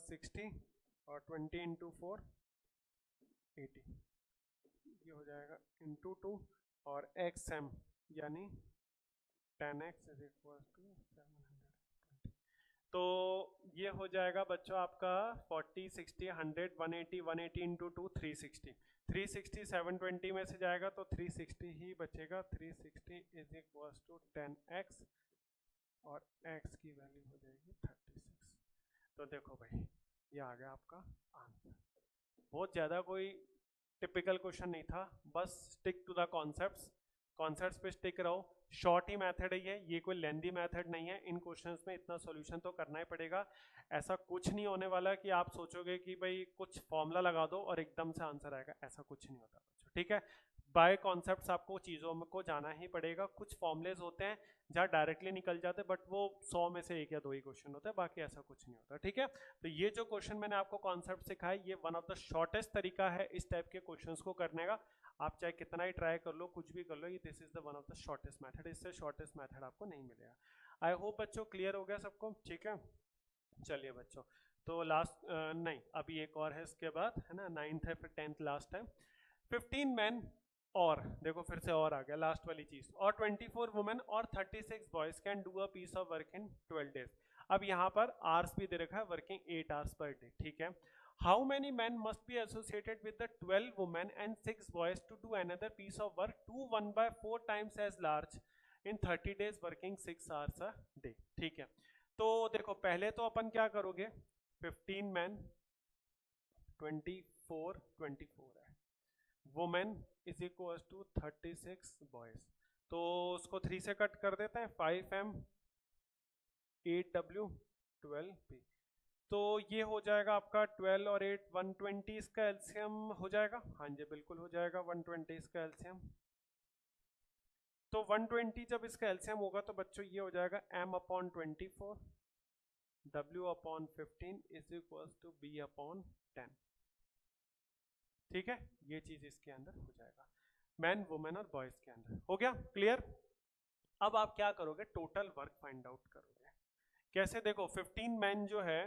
60 और 20 × 4 80, ये हो जाएगा इंटू 2, और XM यानी 10x इज इक्वल टू 720। तो ये हो जाएगा बच्चों आपका 40 60 100 180, 180 × 2 360, 360 720 में से जाएगा तो 360 ही बचेगा, 360 इज इक्वल टू 10x, और x की वैल्यू हो जाएगी 36। तो देखो भाई ये आ गया आपका आंसर। बहुत ज़्यादा कोई टिपिकल क्वेश्चन नहीं था, बस stick to the concepts, concepts पे स्टिक रहो। शॉर्ट ही मेथड है ये कोई लेंदी मेथड नहीं है। इन क्वेश्चंस में इतना सॉल्यूशन तो करना ही पड़ेगा, ऐसा कुछ नहीं होने वाला कि आप सोचोगे कि भाई कुछ फॉर्मूला लगा दो और एकदम से आंसर आएगा, ऐसा कुछ नहीं होता बच्चों। ठीक है, बाय कॉन्सेप्ट्स आपको चीज़ों को जाना ही पड़ेगा। कुछ फॉर्मुलेज होते हैं जहाँ डायरेक्टली निकल जाते, बट वो 100 में से 1 या 2 ही क्वेश्चन होता है, बाकी ऐसा कुछ नहीं होता। ठीक है, तो ये जो क्वेश्चन मैंने आपको कॉन्सेप्ट सिखाया, ये वन ऑफ द शॉर्टेस्ट तरीका है इस टाइप के क्वेश्चंस को करने का। आप चाहे कितना ही ट्राई कर लो, कुछ भी कर लो, ये this is the one of the shortest method, इससे शॉर्टेस्ट मेथड आपको नहीं मिलेगा। आई होप बच्चों क्लियर हो गया सबको। ठीक है, चलिए बच्चों, तो लास्ट नहीं अभी एक और है इसके बाद, है ना, 9th है फिर 10th लास्ट टाइम। 15 मैन और देखो फिर से और आ गया लास्ट वाली चीज, और 24 वुमेन और 36 boys can do a piece of work in 12 days। अब यहाँ पर आवर्स भी दे रखा है, वर्किंग 8 hours पर डे। ठीक है, how many man must be associated with the 12 women and 6 boys to do another piece of work 2 1/4 times as large in 30 days working 6 hours a day. ठीक है, तो देखो पहले तो अपन क्या करोगे, 15 मैन 24 है, women is equal to 36 boys, तो उसको 3 से कट कर देते हैं, 5m 8w 12p, तो ये हो जाएगा आपका 12 और 8 120, इसका एलसीएम हो जाएगा। हाँ जी बिल्कुल हो जाएगा 120 इसका एलसीएम। तो 120 जब इसका एलसीएम होगा तो बच्चों ये हो जाएगा m/24 w/15 is equal to b/10। ठीक है, ये चीज इसके अंदर हो जाएगा, मैन वुमेन और बॉयज के अंदर। हो गया क्लियर? अब आप क्या करोगे, टोटल वर्क फाइंड आउट करोगे। कैसे, देखो 15 मैन जो है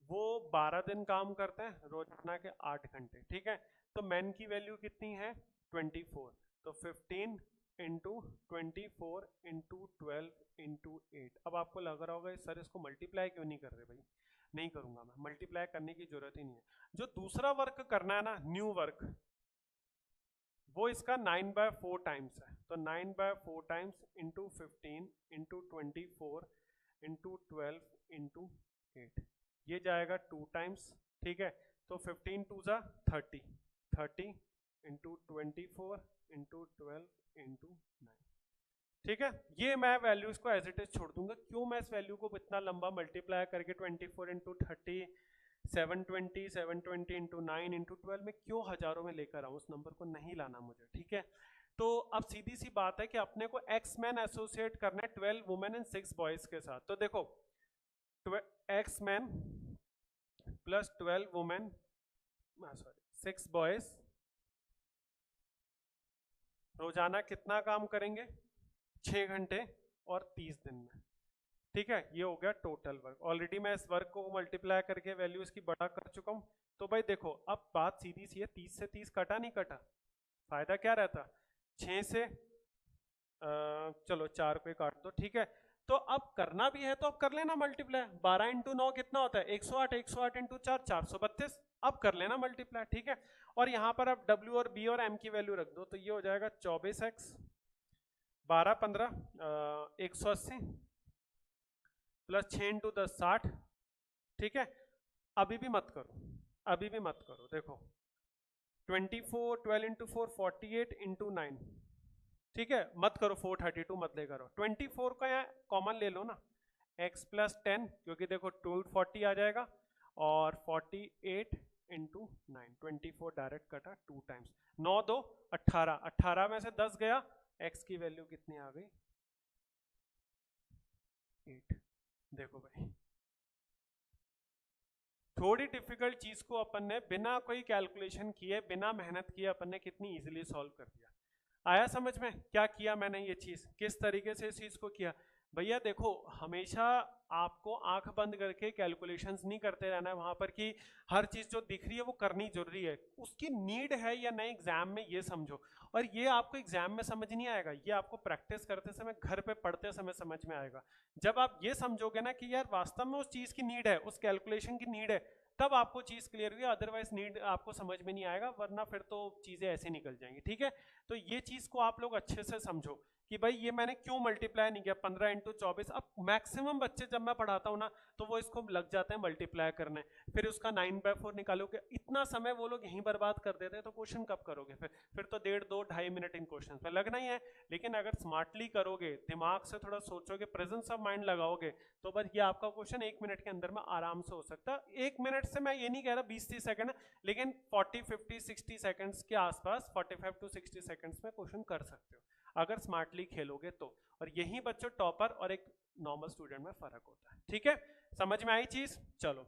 वो 12 दिन काम करते हैं, रोजाना के 8 घंटे। ठीक है, तो मैन की वैल्यू कितनी है 24, तो 15 इंटू 24 इंटू 12 इंटू 8। अब आपको लग रहा होगा सर इसको मल्टीप्लाई क्यों नहीं कर रहे भाई, नहीं करूंगा मैं, मल्टीप्लाई करने की जरूरत ही नहीं है। जो दूसरा वर्क करना है ना, न्यू वर्क, वो इसका 9/4 टाइम्स है, तो 9/4 times into 15 into 24 into 12 into 8, ये जाएगा 2 टाइम्स। ठीक है, तो 15 2 जा 30 इंटू 24 इंटू 12 इंटू 9, ठीक है, ये मैं वैल्यूज को एज इट इज छोड़ दूंगा। क्यों मैं इस वैल्यू को इतना लंबा मल्टीप्लाई करके 24 इंटू 30 720 इंटू 9 इंटू 12 में क्यों हजारों में लेकर आऊं, उस नंबर को नहीं लाना मुझे। ठीक है, तो अब सीधी सी बात है कि अपने को एक्स मैन एसोसिएट करना है 12 वुमेन एंड 6 बॉयज के साथ। तो देखो x man plus 12 women sorry 6 boys रोजाना कितना काम करेंगे, 6 घंटे और 30 दिन में। ठीक है, ये हो गया टोटल वर्क। ऑलरेडी मैं इस वर्क को मल्टीप्लाई करके वैल्यू इसकी बड़ा कर चुका हूं। तो भाई देखो अब बात सीधी सी है, 30 से 30 कटा नहीं कटा, फायदा क्या रहता, 6 से चलो 4 पे काट दो। ठीक है, तो अब करना भी है तो अब कर लेना मल्टीप्लाई। 12 इंटू 9 कितना होता है, 108, 108 इंटू 4 432, अब कर लेना मल्टीप्लाई। ठीक है, और यहाँ पर अब W और B और M की वैल्यू रख दो, तो ये हो जाएगा 24x 12 15 180 प्लस 6 इंटू 10 60। ठीक है, अभी भी मत करो, अभी भी मत करो। देखो 24 12 इंटू 4 48 इंटू 9। ठीक है, मत करो 432 मत ले करो, 24 का यहाँ कॉमन ले लो ना, x प्लस 10 क्योंकि देखो 240 आ जाएगा और 48 इंटू 9 24 डायरेक्ट कटा 2 टाइम्स 9 2 18 18 में से 10 गया, x की वैल्यू कितनी आ गई 8। देखो भाई थोड़ी डिफिकल्ट चीज को अपन ने बिना कोई कैलकुलेशन किए बिना मेहनत किए अपन ने कितनी इजीली सॉल्व कर दिया। आया समझ में क्या किया मैंने, ये चीज किस तरीके से इस चीज को किया। भैया देखो हमेशा आपको आंख बंद करके कैलकुलेशंस नहीं करते रहना है वहां पर कि हर चीज जो दिख रही है वो करनी जरूरी है, उसकी नीड है या नहीं एग्जाम में ये समझो। और ये आपको एग्जाम में समझ नहीं आएगा, ये आपको प्रैक्टिस करते समय घर पे पढ़ते समय समझ में आएगा। जब आप ये समझोगे ना कि यार वास्तव में उस चीज की नीड है, उस कैलकुलेशन की नीड है, तब आपको चीज क्लियर हुई। अदरवाइज नीड आपको समझ में नहीं आएगा, वरना फिर तो चीजें ऐसे निकल जाएंगी। ठीक है, तो ये चीज को आप लोग अच्छे से समझो कि भाई ये मैंने क्यों मल्टीप्लाई नहीं किया 15 इंटू 24। अब मैक्सिमम बच्चे जब मैं पढ़ाता हूँ ना तो वो इसको लग जाते हैं मल्टीप्लाई करने, फिर उसका 9/4 निकालोगे, इतना समय वो लोग यहीं बर्बाद कर देते हैं। तो क्वेश्चन कब करोगे फिर तो 1.5 2 2.5 मिनट इन क्वेश्चन पे लगना ही है। लेकिन अगर स्मार्टली करोगे, दिमाग से थोड़ा सोचोगे, प्रेजेंस ऑफ माइंड लगाओगे, तो बस ये आपका क्वेश्चन 1 मिनट के अंदर में आराम से हो सकता है। 1 मिनट से मैं ये नहीं कह रहा 20-30 सेकंड, लेकिन 40-50-60 सेकंड्स के आसपास 45 to 60 सेकंड्स में क्वेश्चन कर सकते हो अगर स्मार्टली खेलोगे तो। और यही बच्चों टॉपर और एक नॉर्मल स्टूडेंट में फर्क होता है। ठीक है, समझ में आई चीज, चलो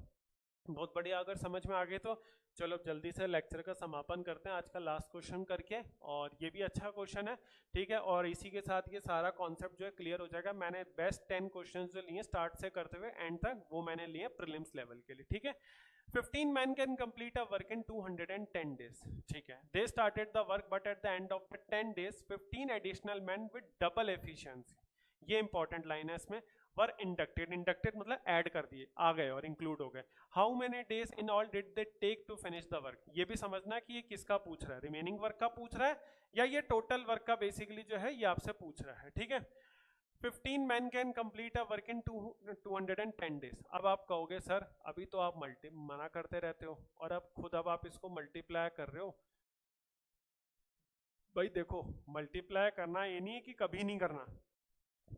बहुत बढ़िया। अगर समझ में आ गए तो चलो जल्दी से लेक्चर का समापन करते हैं आज का लास्ट क्वेश्चन करके, और ये भी अच्छा क्वेश्चन है। ठीक है, और इसी के साथ ये सारा कॉन्सेप्ट जो है क्लियर हो जाएगा। मैंने बेस्ट 10 क्वेश्चन जो लिए स्टार्ट से करते हुए एंड तक, वो मैंने लिए प्रीलिम्स लेवल के लिए। ठीक है, 15 men can complete a work in 210 days. ठीक है, they started the work but at the end of the 10 days 15 additional men with double efficiency, ये इंपॉर्टेंट लाइन है इसमें, वर इंडक्टेड। इंडक्टेड मतलब ऐड कर दिए, आ गए और इंक्लूड हो गए। How many days in all did they take to finish the work, ये भी समझना कि ये किसका पूछ रहा है, रिमेनिंग वर्क का पूछ रहा है या ये टोटल वर्क का बेसिकली जो है ये आपसे पूछ रहा है। ठीक है, 15 men can complete a work in 210 days। अब आप कहोगे सर अभी तो आप मना करते रहते हो और अब खुद अब आप इसको मल्टीप्लाई कर रहे हो। भाई देखो मल्टीप्लाई करना ये नहीं है कि कभी नहीं करना,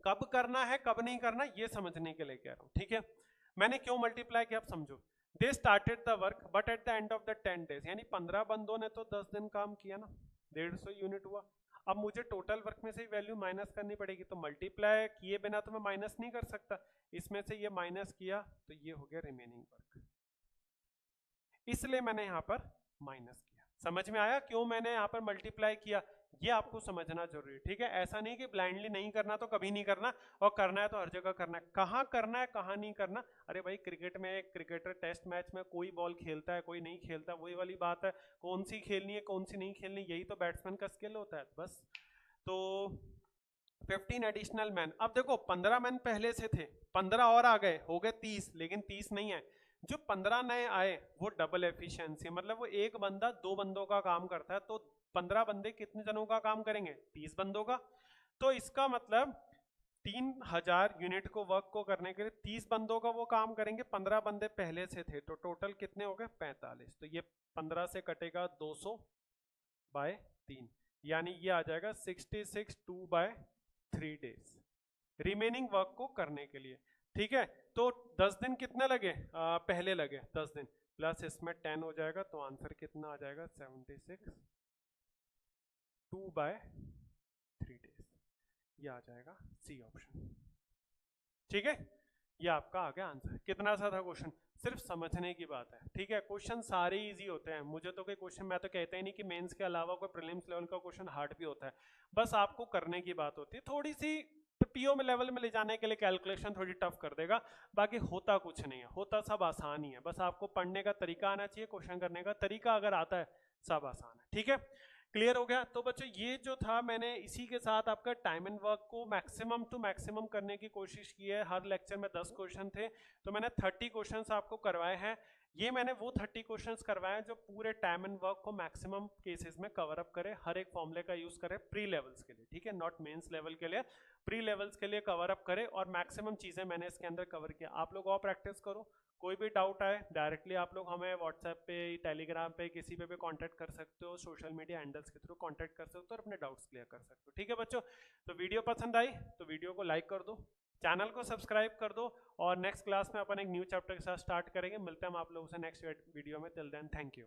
कब करना है कब नहीं करना ये समझने के लिए कह रहा हूं। ठीक है, मैंने क्यों मल्टीप्लाई किया आप समझो। They started the work but at the end of the 10 days, यानी 15 बंदों ने तो 10 दिन काम किया ना, 150 यूनिट हुआ। अब मुझे टोटल वर्क में से वैल्यू माइनस करनी पड़ेगी, तो मल्टीप्लाई किए बिना तो मैं माइनस नहीं कर सकता, इसमें से ये माइनस किया तो ये हो गया रिमेनिंग वर्क, इसलिए मैंने यहाँ पर माइनस किया। समझ में आया क्यों मैंने यहाँ पर मल्टीप्लाई किया, ये आपको समझना जरूरी है। ठीक है, ऐसा नहीं कि ब्लाइंडली नहीं करना तो कभी नहीं करना, और करना है तो हर जगह करना है। कहाँ करना है कहाँ नहीं करना, अरे भाई क्रिकेट में एक क्रिकेटर टेस्ट मैच में कोई बॉल खेलता है कोई नहीं खेलता, वही वाली बात है, कौन सी खेलनी है कौन सी नहीं खेलनी, यही तो बैट्समैन का स्किल होता है बस। तो 15 एडिशनल मैन, अब देखो 15 मैन पहले से थे, 15 और आ गए, हो गए 30, लेकिन 30 नहीं है, जो 15 नए आए वो डबल एफिशिएंसी, मतलब वो एक बंदा 2 बंदों का काम करता है, तो 15 बंदे कितने जनों का काम करेंगे, 30 बंदों का। तो इसका मतलब 3000 यूनिट को वर्क को करने के लिए 30 बंदों का वो काम करेंगे, 15 बंदे पहले से थे, तो टोटल कितने हो गए 45। तो ये 15 से कटेगा 200/3, यानी ये आ जाएगा 66 2/3। 3 days रिमेनिंग वर्क को करने के लिए। ठीक है, तो 10 दिन कितने लगे? पहले लगे 10 दिन प्लस इसमें 10 हो जाएगा, तो आंसर कितना आ जाएगा? 76 2/3 days, ये आ जाएगा सी ऑप्शन। ठीक है, ये आपका आ गया आंसर। कितना सा था क्वेश्चन, सिर्फ समझने की बात है। ठीक है, क्वेश्चन सारे इजी होते हैं, मुझे तो कोई क्वेश्चन, मैं तो कहता ही नहीं कि मेंस के अलावा कोई प्रीलिम्स लेवल का क्वेश्चन हार्ड भी होता है, बस आपको करने की बात होती है। थोड़ी सी पीओ में लेवल में ले जाने के लिए कैलकुलेशन थोड़ी टफ कर देगा, बाकी होता कुछ नहीं है, होता सब आसान ही है। बस आपको पढ़ने का तरीका आना चाहिए, क्वेश्चन करने का तरीका अगर आता है सब आसान है। ठीक है, क्लियर हो गया? तो बच्चों ये जो था, मैंने इसी के साथ आपका टाइम एंड वर्क को मैक्सिमम टू मैक्सिमम करने की कोशिश की है। हर लेक्चर में 10 क्वेश्चन थे, तो मैंने 30 क्वेश्चंस आपको करवाए हैं। ये मैंने वो 30 क्वेश्चंस करवाए हैं जो पूरे टाइम एंड वर्क को मैक्सिमम केसेस में कवर अप करे, हर एक फॉर्मूले का यूज करे प्री लेवल्स के लिए। ठीक है, नॉट मेंस लेवल के लिए, प्री लेवल्स के लिए कवर अप करे, और मैक्सिमम चीजें मैंने इसके अंदर कवर किया। आप लोग और प्रैक्टिस करो, कोई भी डाउट आए डायरेक्टली आप लोग हमें व्हाट्सएप पे, टेलीग्राम पे, किसी पे भी कांटेक्ट कर सकते हो, सोशल मीडिया हैंडल्स के थ्रू कांटेक्ट कर सकते हो और अपने डाउट्स क्लियर कर सकते हो। ठीक है बच्चों, तो वीडियो पसंद आई तो वीडियो को लाइक कर दो, चैनल को सब्सक्राइब कर दो, और नेक्स्ट क्लास में अपन एक न्यू चैप्टर के साथ स्टार्ट करेंगे। मिलते हैं हम आप लोगों से नेक्स्ट वीडियो में। Till then thank you.